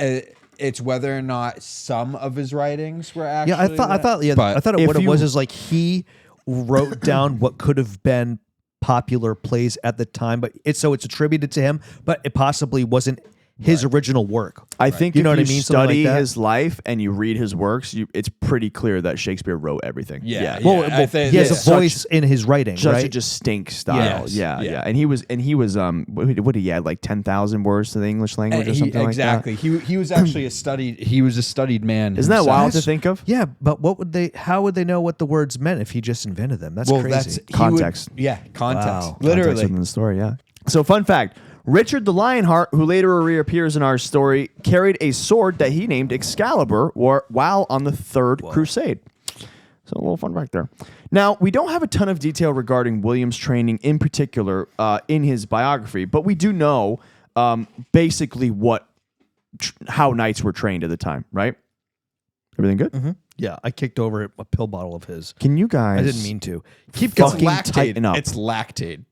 it's whether or not some of his writings were actually. Yeah, I thought what it was is like he wrote down what could have been popular plays at the time, but it's attributed to him, but it possibly wasn't his original work. I think you know if what I you mean? study his life and you read his works, it's pretty clear that Shakespeare wrote everything. Yeah. Well, he has a voice in his writing, such a right? distinct style. Yes. Yeah. And he was what did he add, like 10,000 words to the English language or something exactly. like that? He was actually a studied man. Isn't that wild to think of? Yeah, but how would they know what the words meant if he just invented them? That's crazy. Context. Context. Context Literally. within the story, yeah. So fun fact, Richard the Lionheart, who later reappears in our story, carried a sword that he named Excalibur while on the Third Crusade. So a little fun fact there. Now, we don't have a ton of detail regarding William's training in particular in his biography, but we do know basically how knights were trained at the time, right? Everything good? Yeah, I kicked over a pill bottle of his. Can you guys... I didn't mean to. Keep fucking tighten up. It's lactate.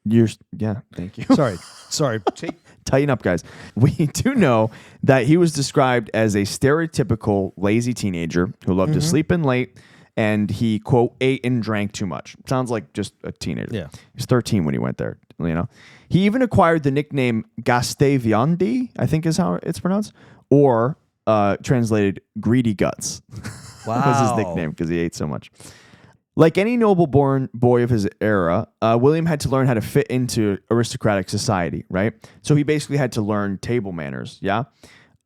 Thank you. Sorry. Tighten up, guys. We do know that he was described as a stereotypical lazy teenager who loved to sleep in late, and he, quote, ate and drank too much. Sounds like just a teenager. Yeah. He was 13 when he went there, you know. He even acquired the nickname Gasteviandi, I think is how it's pronounced, or translated Greedy Guts. Wow. was his nickname because he ate so much. Like any noble-born boy of his era, William had to learn how to fit into aristocratic society, right? So he basically had to learn table manners, yeah?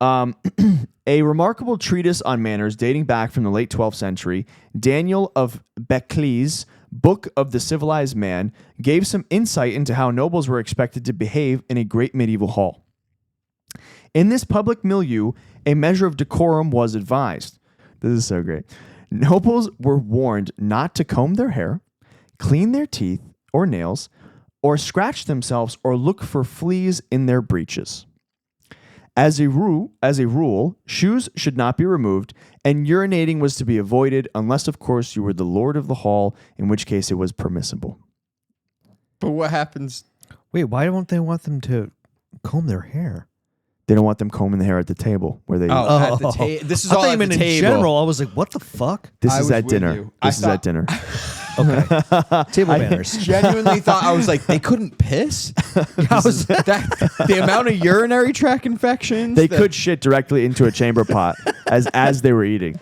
A remarkable treatise on manners dating back from the late 12th century, Daniel of Beckley's Book of the Civilized Man, gave some insight into how nobles were expected to behave in a great medieval hall. In this public milieu, a measure of decorum was advised. This is so great. Nobles were warned not to comb their hair, clean their teeth or nails, or scratch themselves or look for fleas in their breeches. As a rule, shoes should not be removed, and urinating was to be avoided unless, of course, you were the lord of the hall, in which case it was permissible. But what happens? Wait, why don't they want them to comb their hair? They don't want them combing the hair at the table where they eat. At the table. This is all at the in table. general. I was like, what the fuck? This I is was at with dinner. you. This is at dinner. Okay. Table manners. Genuinely thought I was like, they couldn't piss. The amount of urinary tract infections. They could shit directly into a chamber pot as they were eating.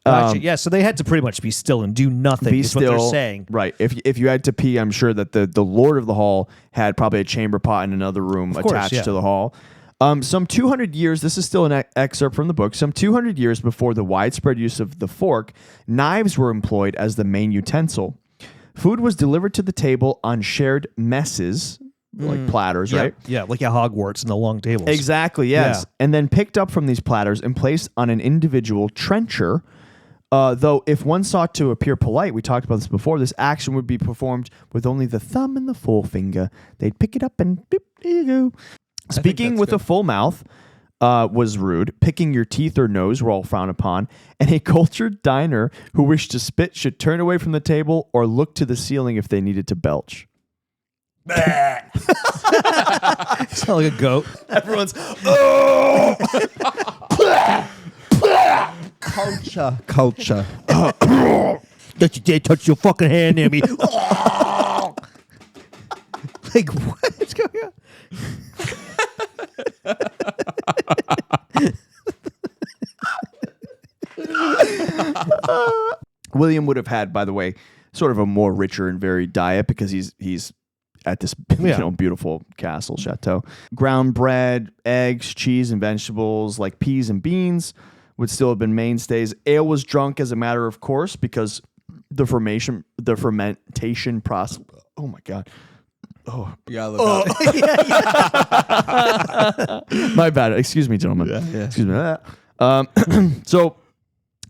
Gotcha. Yeah, so they had to pretty much be still and do nothing. Be is still, what they're saying. Right. If you had to pee, I'm sure that the lord of the hall had probably a chamber pot in another room Of course, attached yeah. to the hall. Some 200 years, this is still an excerpt from the book, some 200 years before the widespread use of the fork, knives were employed as the main utensil. Food was delivered to the table on shared messes, like platters, Yeah, right? yeah, like at Hogwarts and the long tables. Exactly, yes. Yeah. And then picked up from these platters and placed on an individual trencher. Though if one sought to appear polite, we talked about this before, this action would be performed with only the thumb and the forefinger. They'd pick it up and boop, there you go. Speaking with a full mouth was rude. Picking your teeth or nose were all frowned upon. And a cultured diner who wished to spit should turn away from the table or look to the ceiling if they needed to belch. Sound like a goat. Everyone's, oh! Culture. That you dare touch your fucking hand near me. Like, what is going on? William would have had, by the way, sort of a more richer and varied diet because he's at this beautiful castle chateau. Ground bread, eggs, cheese, and vegetables like peas and beans would still have been mainstays. Ale was drunk as a matter of course because the fermentation process. Oh my god. Oh, my bad. Excuse me, gentlemen. Excuse me. So,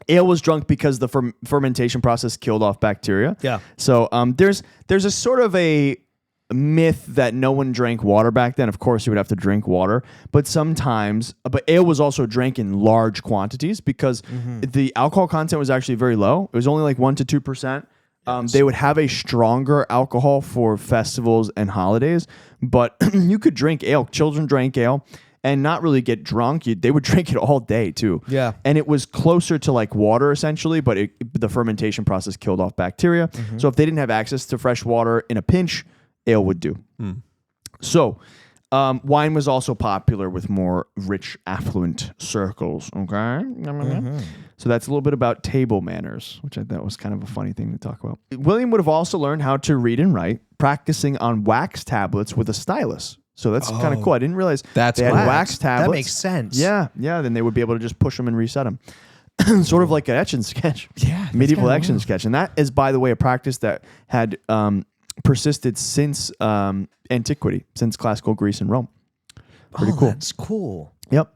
ale was drunk because the fermentation process killed off bacteria. Yeah. So, there's a sort of a myth that no one drank water back then. Of course, you would have to drink water, but sometimes. But ale was also drank in large quantities because the alcohol content was actually very low. It was only like 1% to 2%. They would have a stronger alcohol for festivals and holidays, but you could drink ale. Children drank ale and not really get drunk. They would drink it all day too. Yeah. And it was closer to like water essentially, but the fermentation process killed off bacteria. So if they didn't have access to fresh water in a pinch, ale would do. So wine was also popular with more rich, affluent circles. Okay. So that's a little bit about table manners, which I thought was kind of a funny thing to talk about. William would have also learned how to read and write, practicing on wax tablets with a stylus. So that's kind of cool. I didn't realize they had wax tablets. That makes sense. Yeah. Then they would be able to just push them and reset them. Sort of like an etch and sketch. Yeah. Medieval etch and sketch. And that is, by the way, a practice that had persisted since antiquity, since classical Greece and Rome. Pretty cool. That's cool. Yep.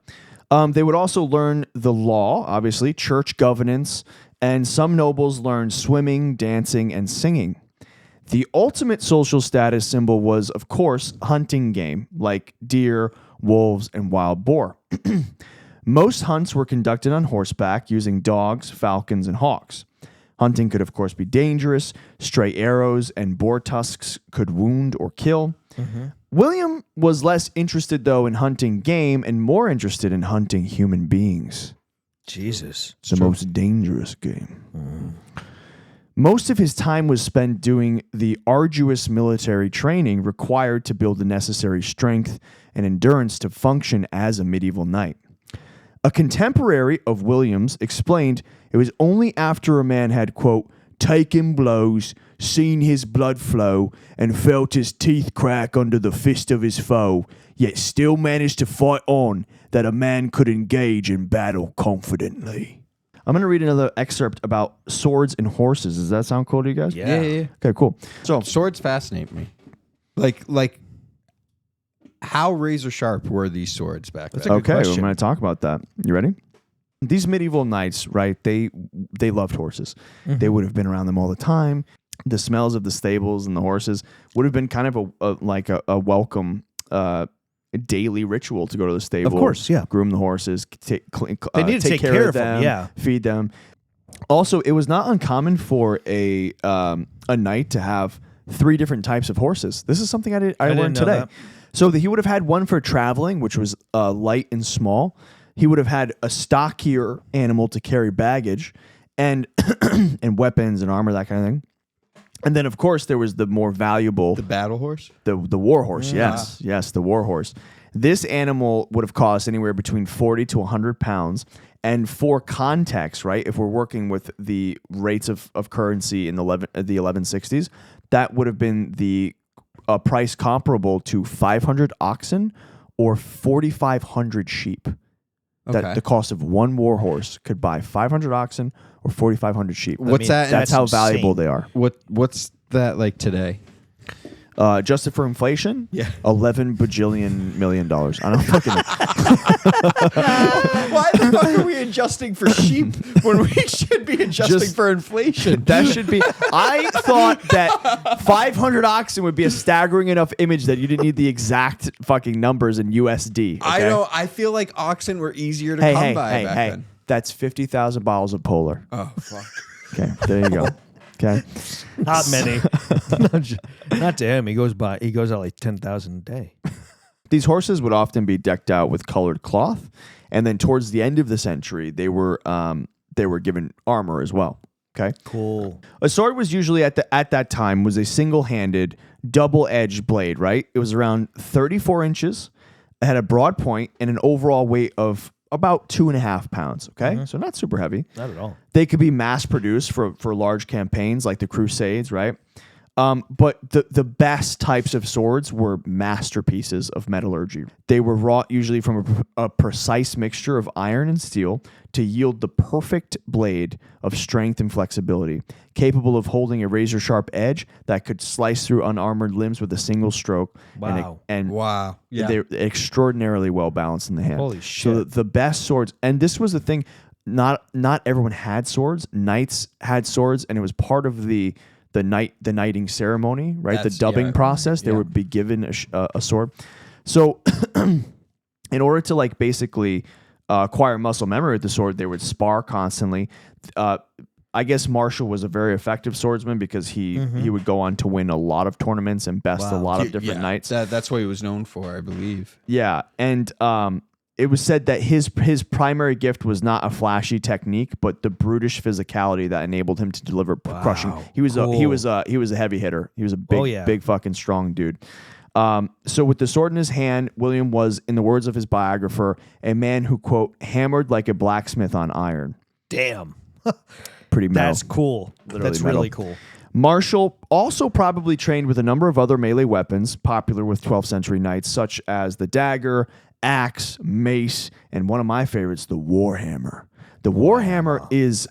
They would also learn the law, obviously, church governance, and some nobles learned swimming, dancing, and singing. The ultimate social status symbol was, of course, hunting game, like deer, wolves, and wild boar. Most hunts were conducted on horseback using dogs, falcons, and hawks. Hunting could, of course, be dangerous. Stray arrows and boar tusks could wound or kill. William was less interested, though, in hunting game and more interested in hunting human beings. Jesus. The most dangerous game. Most of his time was spent doing the arduous military training required to build the necessary strength and endurance to function as a medieval knight. A contemporary of William's explained it was only after a man had, quote, taken blows, seen his blood flow, and felt his teeth crack under the fist of his foe, yet still managed to fight on that a man could engage in battle confidently. I'm going to read another excerpt about swords and horses. Does that sound cool to you guys? Yeah. Okay, cool. So Swords fascinate me. Like how razor sharp were these swords back then? Good question. I'm going to talk about that. You ready? These medieval knights, right? They loved horses. They would have been around them all the time. The smells of the stables and the horses would have been kind of a welcome daily ritual to go to the stable. Of course, yeah. Groom the horses. They need to take care of them. Yeah. Feed them. Also, it was not uncommon for a knight to have 3 different types of horses. This is something I learned today. That. So he would have had one for traveling, which was light and small. He would have had a stockier animal to carry baggage and and weapons and armor, that kind of thing. And then, of course, there was the more valuable... The battle horse? The war horse, yes. Yes, the war horse. This animal would have cost anywhere between 40 to 100 pounds. And for context, right, if we're working with the rates of currency in the 1160s, that would have been the price comparable to 500 oxen or 4,500 sheep. That the cost of one war horse could buy 500 oxen or 4,500 sheep. What's that? That's how valuable they are. What's that like today? Adjusted for inflation, Yeah. $11 bajillion million. I don't fucking know. Why the fuck are we adjusting for sheep when we should be adjusting for inflation? That should be. I thought that 500 oxen would be a staggering enough image that you didn't need the exact fucking numbers in USD. Okay? I know. I feel like oxen were easier to come by back then. That's 50,000 bottles of Polar. Oh fuck. Okay, there you go. Okay, Not many. Not to him. He goes out like 10,000 a day. these horses would often be decked out with colored cloth, and then towards the end of the century, they were given armor as well. Okay, Cool. a sword was usually at that time was a single-handed, double-edged blade. Right, it was around 34 inches. It had a broad point and an overall weight of about 2.5 pounds. Okay, so not super heavy. Not at all. They could be mass produced for large campaigns like the Crusades, right? But the best types of swords were masterpieces of metallurgy. They were wrought usually from a precise mixture of iron and steel to yield the perfect blade of strength and flexibility, capable of holding a razor-sharp edge that could slice through unarmored limbs with a single stroke. Wow. Wow. Yeah. They're extraordinarily well balanced in the hand. Holy So shit. the best swords, and this was the thing, not everyone had swords. Knights had swords, and it was part of the knighting ceremony, right? That's- the dubbing yeah. process. They Yeah. would be given a sword. So in order to like basically acquire muscle memory with the sword, they would spar constantly. I guess Marshall was a very effective swordsman because he would go on to win a lot of tournaments and best a lot of different knights. That's what he was known for, I believe. Yeah, and it was said that his primary gift was not a flashy technique, but the brutish physicality that enabled him to deliver crushing. He was a heavy hitter. He was a big fucking strong dude. So with the sword in his hand, William was, in the words of his biographer, a man who, quote, hammered like a blacksmith on iron. Damn. Pretty metal. That's cool. That's metal. really cool. Marshall also probably trained with a number of other melee weapons popular with 12th century knights, such as the dagger, axe, mace, and one of my favorites, the warhammer. The warhammer is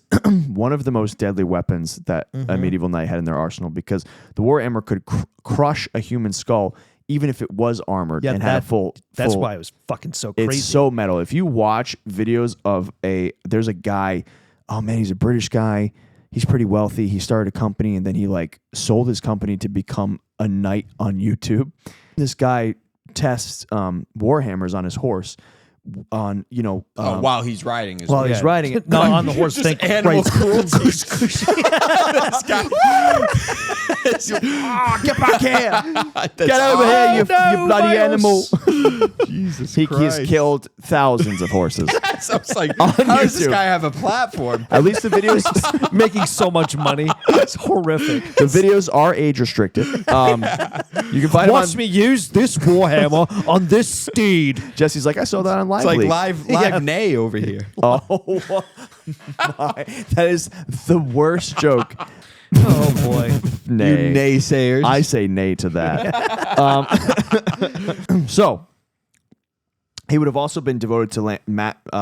one of the most deadly weapons that a medieval knight had in their arsenal, because the warhammer could crush a human skull even if it was armored and had a full. That's why it was fucking so crazy. It's so metal. If you watch videos of there's a guy, oh man, he's a British guy. He's pretty wealthy. He started a company and then he like sold his company to become a knight on YouTube. This guy tests warhammers on his horse on, while he's riding as while well. he's riding it. No, on the horse. Just Think animal cruelty. Get back here! Get over here, you bloody animal! Jesus He has killed thousands of horses. So it's like, On how does this YouTube. guy have a platform? At least the videos, making so much money. It's horrific. the videos are age restricted. You can find them Watch on. me use this warhammer on this steed. Jesse's like, I saw that on Live It's like Leak. live nay over here. Oh my! That is the worst joke. Oh boy. Nay. You naysayers. I say nay to that. So, He would have also been devoted to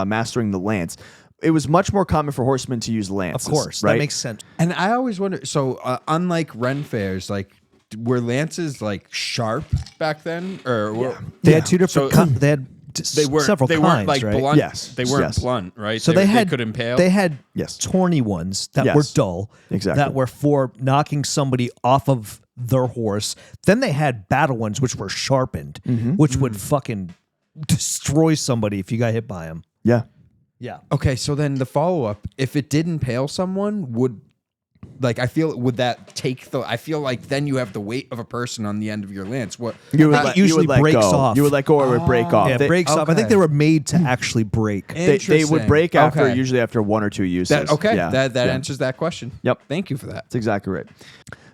mastering the lance. It was much more common for horsemen to use lances. Of course, right? that makes sense. And I always wonder. So, unlike Ren fairs, like were lances like sharp back then, or They had two different. So- they had several They kinds, weren't like right? blunt. Yes. They weren't Yes. blunt, right? So they could impale. They had Yes. tawny ones that Yes. were dull, Exactly. that were for knocking somebody off of their horse. Then they had battle ones, which were sharpened, which would fucking destroy somebody if you got hit by them. Yeah. Yeah. Okay, so then the follow up, if it did impale someone, would I feel like then you have the weight of a person on the end of your lance. What You would It let, usually you would let breaks go. off. You would let go or it would break off. Yeah, They- it breaks off. I think okay. they were made to actually break. They would break after Okay. usually after one or two uses. that Yeah. answers that question. Yep. Thank you for that. That's exactly right.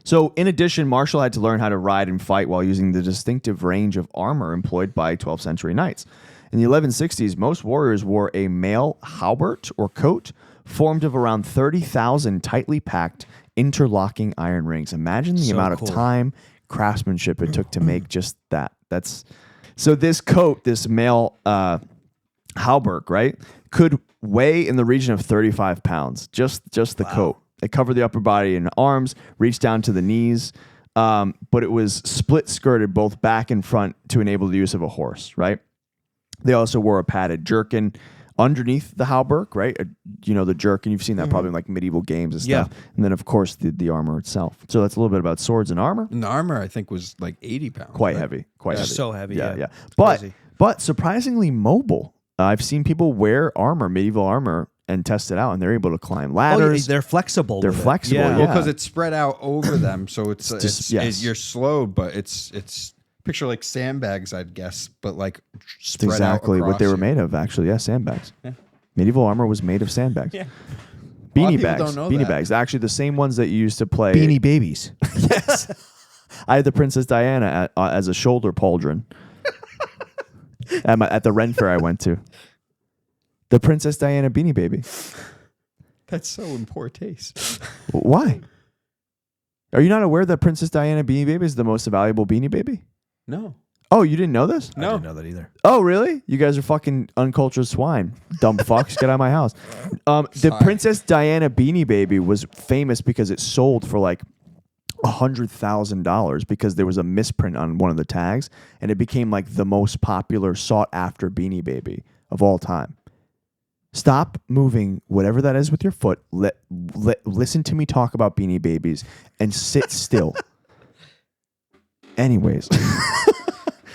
So, in addition, Marshall had to learn how to ride and fight while using the distinctive range of armor employed by 12th century knights. In the 1160s, most warriors wore a mail hauberk or coat formed of around 30,000 tightly packed, interlocking iron rings. Imagine the So amount cool. of time, craftsmanship it took to make just that. So this coat, this mail hauberk, right, could weigh in the region of 35 pounds. Just the coat. It covered the upper body and arms, reached down to the knees, but it was split skirted both back and front to enable the use of a horse, right? They also wore a padded jerkin underneath the hauberk, right? The jerkin, you've seen that probably in like medieval games and stuff. Yeah. And then, of course, the armor itself. So that's a little bit about swords and armor. And the armor, I think, was like 80 pounds. Quite right? heavy. Quite heavy. So heavy, yeah. But Crazy. surprisingly mobile. I've seen people wear armor, medieval armor, and test it out, and they're able to climb ladders. They're flexible. They're with it. flexible, Yeah. yeah. Because it's spread out over them, so it's just- yes. you're slowed, but it's picture like sandbags, I'd guess, but like That's spread exactly out what they were across you. made of, actually. Yeah, sandbags. Yeah. Medieval armor was made of sandbags. Yeah. A lot Beanie of people bags. don't know Beanie that. bags. Actually, the same ones that you used to play. Beanie Babies. Yes. I had the Princess Diana as a shoulder pauldron at the Ren Fair I went to. The Princess Diana Beanie Baby. That's so in poor taste. Why? Are you not aware that Princess Diana Beanie Baby is the most valuable Beanie Baby? No. Oh, you didn't know this? I didn't know that either. Oh, really? You guys are fucking uncultured swine. Dumb fucks. Get out of my house. The Sorry. Princess Diana Beanie Baby was famous because it sold for like $100,000 because there was a misprint on one of the tags, and it became like the most popular, sought after Beanie Baby of all time. Stop moving whatever that is with your foot. Listen to me talk about Beanie Babies and sit still. Anyways.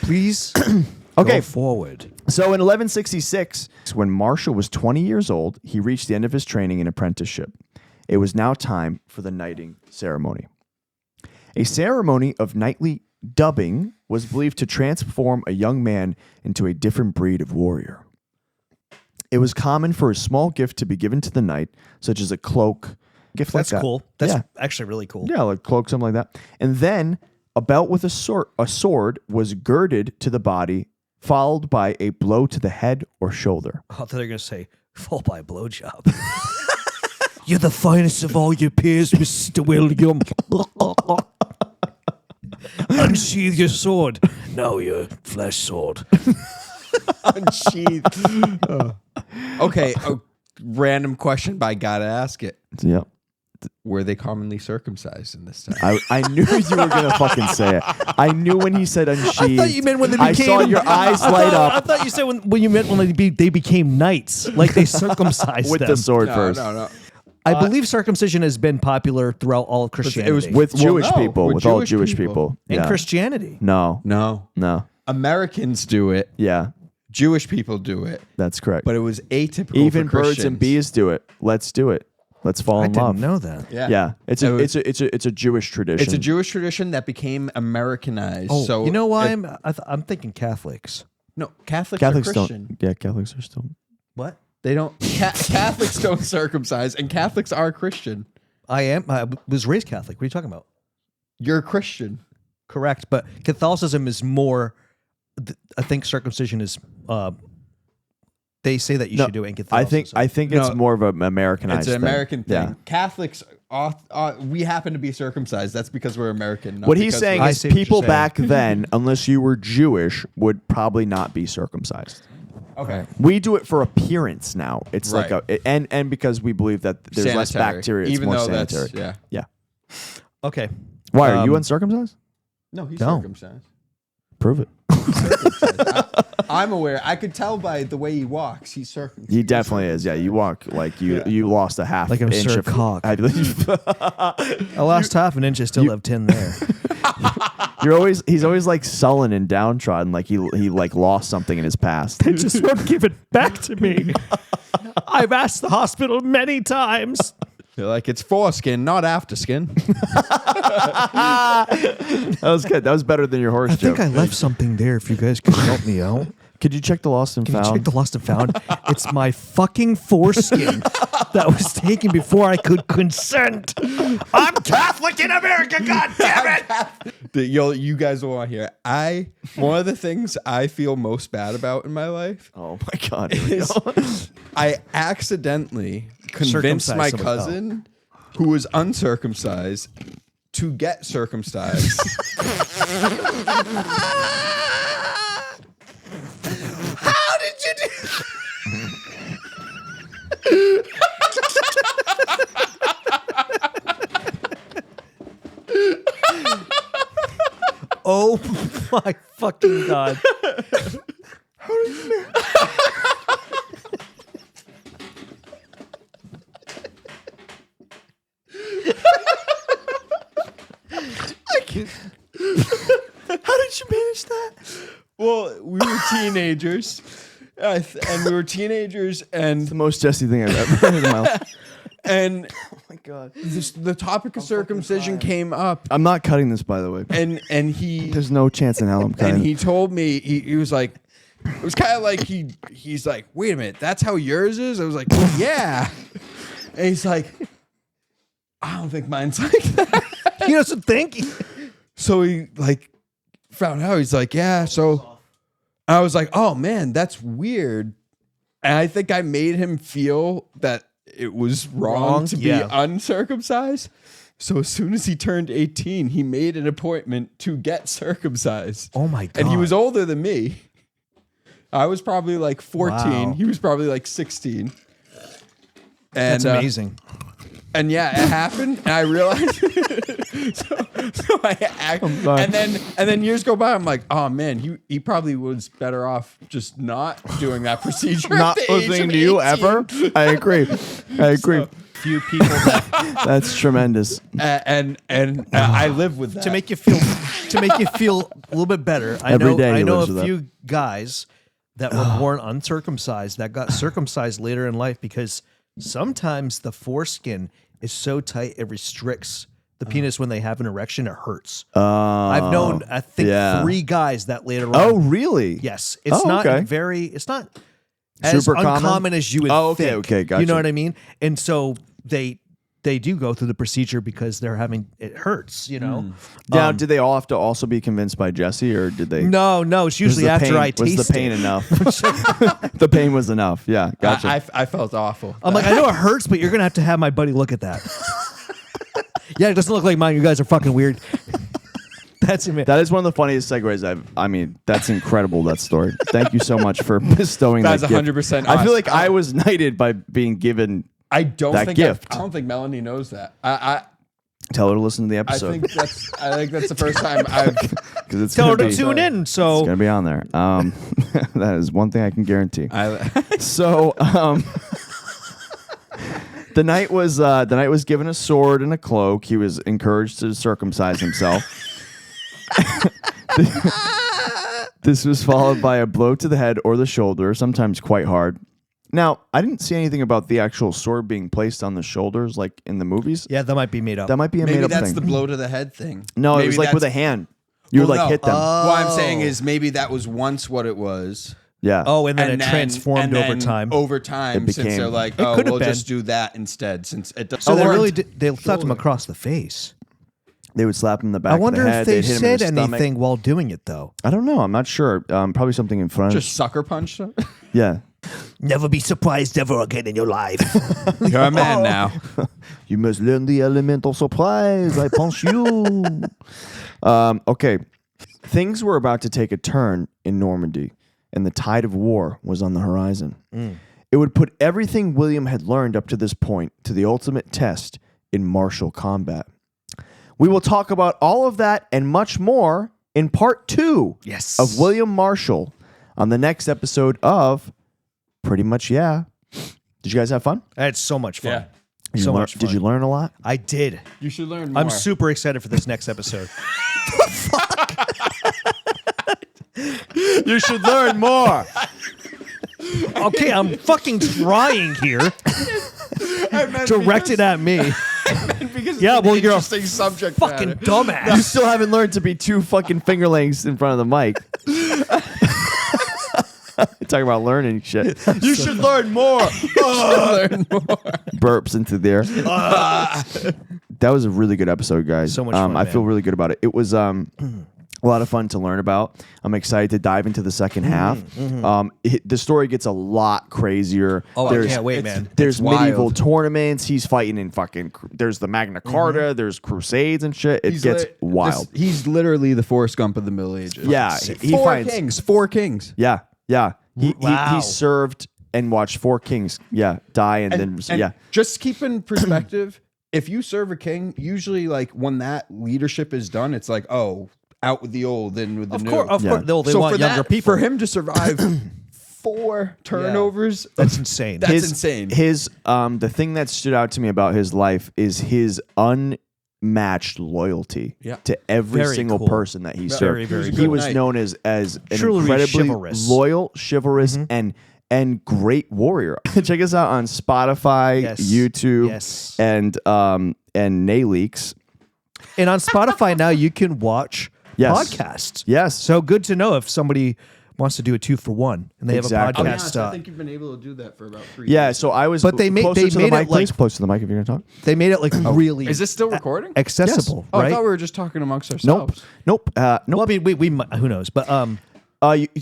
Please Okay. go forward. So in 1166, when Marshall was 20 years old, he reached the end of his training and apprenticeship. It was now time for the knighting ceremony. A ceremony of knightly dubbing was believed to transform a young man into a different breed of warrior. It was common for a small gift to be given to the knight, such as a cloak, gift like That's that. cool. That's Yeah. actually really cool. Yeah, like cloak, something like that. And then a belt with a sword was girded to the body, followed by a blow to the head or shoulder. I thought they were going to say, fall by blowjob. You're the finest of all your peers, Mr. William. Unsheathe your sword. No, your flesh sword. Unsheathed. Okay, a random question, but I gotta ask it. Yep. Were they commonly circumcised in this time? I knew you were going to fucking say it. I knew when he said unsheathed. I thought you meant when they I became. saw your eyes light I up thought you said when you meant when they became knights, like they circumcised with them. the sword No, first. no. I believe circumcision has been popular throughout all of Christianity. It was With Well, Jewish no, people, with with all Jewish Jewish people. people. in Yeah. Christianity. No. No. Americans do it. Yeah, Jewish people do it. that's correct. But it was atypical Even for birds Christians. and bees do it. Let's do it. Let's fall I in didn't love. know that. Yeah. It's It a was- it's a Jewish tradition. It's a Jewish tradition that became Americanized. Oh, so you know why it- I'm thinking Catholics. No, Catholics Catholics are Christian. don't. Yeah, Catholics are still. What? They don't. Catholics don't circumcise, and Catholics are Christian. I was raised Catholic. What are you talking about? You're a Christian. Correct, but Catholicism is more. I think circumcision is. They say that you should do it in Catholicism. I think it's No, more of an Americanized. It's an thing. American thing. Yeah. Catholics, we happen to be circumcised. That's because we're American. not What he's because saying I is see what you're people saying. back then, unless you were Jewish, would probably not be circumcised. Okay. We do it for appearance now. It's Right. like and because we believe that there's less Sanitary. bacteria, it's Even more though sanitary. that's Yeah. Okay. Why are you uncircumcised? No, he's No. circumcised. Prove it. I'm aware. I could tell by the way he walks. He's circumcised. He definitely is. Yeah, you walk like you lost a half Like I'm inch Sir of Cock. I believe. I lost half an inch. I still have 10 there. He's always like sullen and downtrodden, like he like lost something in his past. They just won't give it back to me. I've asked the hospital many times. You're like, it's foreskin, not afterskin. That was good. That was better than your horse I think joke. I left something there. If you guys could help me out. Could you check the lost and Can you found? check the lost and found? It's my fucking foreskin that was taken before I could consent. I'm Catholic in America, God damn it! You guys will want to hear. One of the things I feel most bad about in my life Oh my god! Here we is go. I accidentally convinced my Circumcised somebody. cousin, who was uncircumcised, to get circumcised. How did you do? Oh my fucking god! How did you manage that? Well, we were teenagers, and The most Jesse thing I've ever heard in my life. and Oh my god! the topic of circumcision came up, I'm not cutting this, by the way. and he There's no chance in hell I'm cutting. and he told me he was like, it was kind of like he's like, wait a minute, that's how yours is? I was like, well, yeah, and he's like, I don't think mine's like that. He doesn't think. So he like found out. He's like, yeah. So I was like, oh man, that's weird. And I think I made him feel that it was wrong to be Yeah. uncircumcised. So as soon as he turned 18, he made an appointment to get circumcised. Oh my god! And he was older than me. I was probably like 14. Wow. He was probably like 16. And, That's amazing. And yeah, it happened, and I realized. so I act, and then years go by. I'm like, oh man, he probably was better off just not doing that procedure. Not at the age listening of to you 18. ever. I agree. I agree. Few people that, That's tremendous. And I live with that. to make you feel a little bit better. Every day I he know lives a with few guys that were born uncircumcised that got circumcised later in life because sometimes the foreskin is so tight it restricts the penis when they have an erection. It hurts. I've known, I think, yeah. 3 guys that later on. Oh, really? Yes, it's Oh, not okay. it's not as Super common? uncommon as you would Oh, okay, think. okay, gotcha. You know what I mean? And so they do go through the procedure because they're having it hurts. You know. Now, did they all have to also be convinced by Jesse, or did they? No, it's Was usually the after pain- I taste was the pain it. enough? The pain was enough. Yeah, gotcha. I felt awful. I'm like, I know it hurts, but you're gonna have my buddy look at that. Yeah, it doesn't look like mine. You guys are fucking weird. That's it. That is one of the funniest segues I mean, that's incredible, that story. Thank you so much for bestowing That's that gift. 100% I feel us. like I was knighted by being given. I don't that think gift. I don't think Melanie knows that. I Tell her to listen to the I episode. think that's the first time I've. Because it's Tell her gonna to be, tune in. it's So gonna be on there. That is one thing I can guarantee. I So the knight was given a sword and a cloak. He was encouraged to circumcise himself. This was followed by a blow to the head or the shoulder, sometimes quite hard. Now, I didn't see anything about the actual sword being placed on the shoulders like in the movies. yeah, that might be made up. That might be a maybe made-up that's thing. the blow to the head thing. No, Maybe it was like with a that's- hand. You would Well, like no. hit them. What I'm saying is maybe that was once what it was. Yeah. Oh, and then it transformed over then time. Over time, It since became- they're like, It oh, could have we'll been. just do that instead. Since it does. So they Or- really they slapped him across the face. They would slap him in the back I wonder of the if head. they They'd hit him in said the stomach. anything while doing it though. I don't know. I'm not sure. Probably something in French. just sucker punch them. Yeah. Never be surprised ever again in your life. You're a man now. You must learn the element of surprise. I punch you. Okay. Things were about to take a turn in Normandy. and the tide of war was on the horizon. It would put everything William had learned up to this point to the ultimate test in martial combat. We will talk about all of that and much more in part 2 of William Marshal on the next episode of Pretty Much Yeah. Did you guys have fun? I had so much fun. Yeah. Did you learn a lot? I did. You should learn more. I'm super excited for this next episode. You should learn more. Okay, I'm fucking trying here. Directed at me. Because Yeah, well, you're a interesting subject Fucking matter. dumbass. You still haven't learned to be 2 fucking finger lengths in front of the mic. Talking about learning shit. You should learn more. Learn more. Burps into there. That was a really good episode, guys. So much fun, I man. feel really good about it. It was a lot of fun to learn about. I'm excited to dive into the second half. The story gets a lot crazier. Oh, I can't wait, man. There's wild. medieval tournaments. He's fighting in fucking. There's the Magna Carta. There's crusades and shit. It gets wild. He's literally the Forrest Gump of the Middle Ages. Yeah, he finds. Four kings. Yeah, yeah. He Wow. served and watched 4 kings. Yeah, die and then And just keep in perspective, if you serve a king, usually like when that leadership is done, it's like, oh, out with the old and with the new. Of Yeah. course, they So want for younger people. for him to survive 4 turnovers, That's insane. That's insane. His the thing that stood out to me about his life is his unmatched loyalty Yeah. to every Very single cool. person that he served. Very, very he cool. was Knight. known as an Truly incredibly chivalrous. loyal, chivalrous, and great warrior. Check us out on Spotify, Yes. YouTube, Yes. and Nayleaks. And on Spotify now, you can watch Yes. podcasts. Yes. So good to know if somebody wants to do a 2-for-1 and they Exactly. have a podcast. I think you've been able to do that for about 3 Yeah, years. so I was But they made- closer they to made the it mic, please. like- Close to the mic if you're going to talk. They made it like really. Is this still recording? accessible? Oh, I right? thought we were just talking amongst Nope. ourselves. Nope. Nope. Well, I mean, we might, who knows? But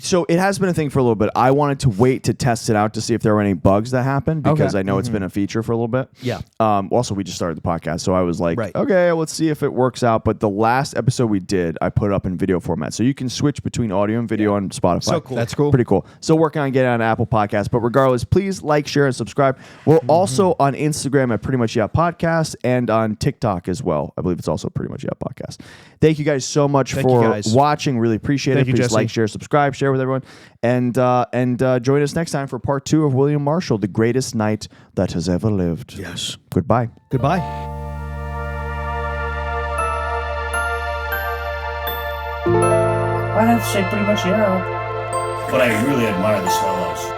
So it has been a thing for a little bit. I wanted to wait to test it out to see if there were any bugs that happened because Okay. I know it's been a feature for a little bit. Yeah. Also, we just started the podcast, so I was like, Right. okay, let's see if it works out. But the last episode we did, I put it up in video format, so you can switch between audio and video on Spotify. So cool. That's cool. Pretty cool. Still working on getting on Apple Podcasts, but regardless, please like, share, and subscribe. We're also on Instagram at Pretty Much Yeah Podcast and on TikTok as well. I believe it's also Pretty Much Yeah Podcast. Thank you guys so much Thank you, for guys. watching. Really appreciate Thank it. you, Please Jesse. like, share, subscribe, share with everyone, and join us next time for part 2 of William Marshal, the greatest knight that has ever lived. yes. Goodbye. Goodbye. I have to say pretty much yeah. But I really admire the swallows.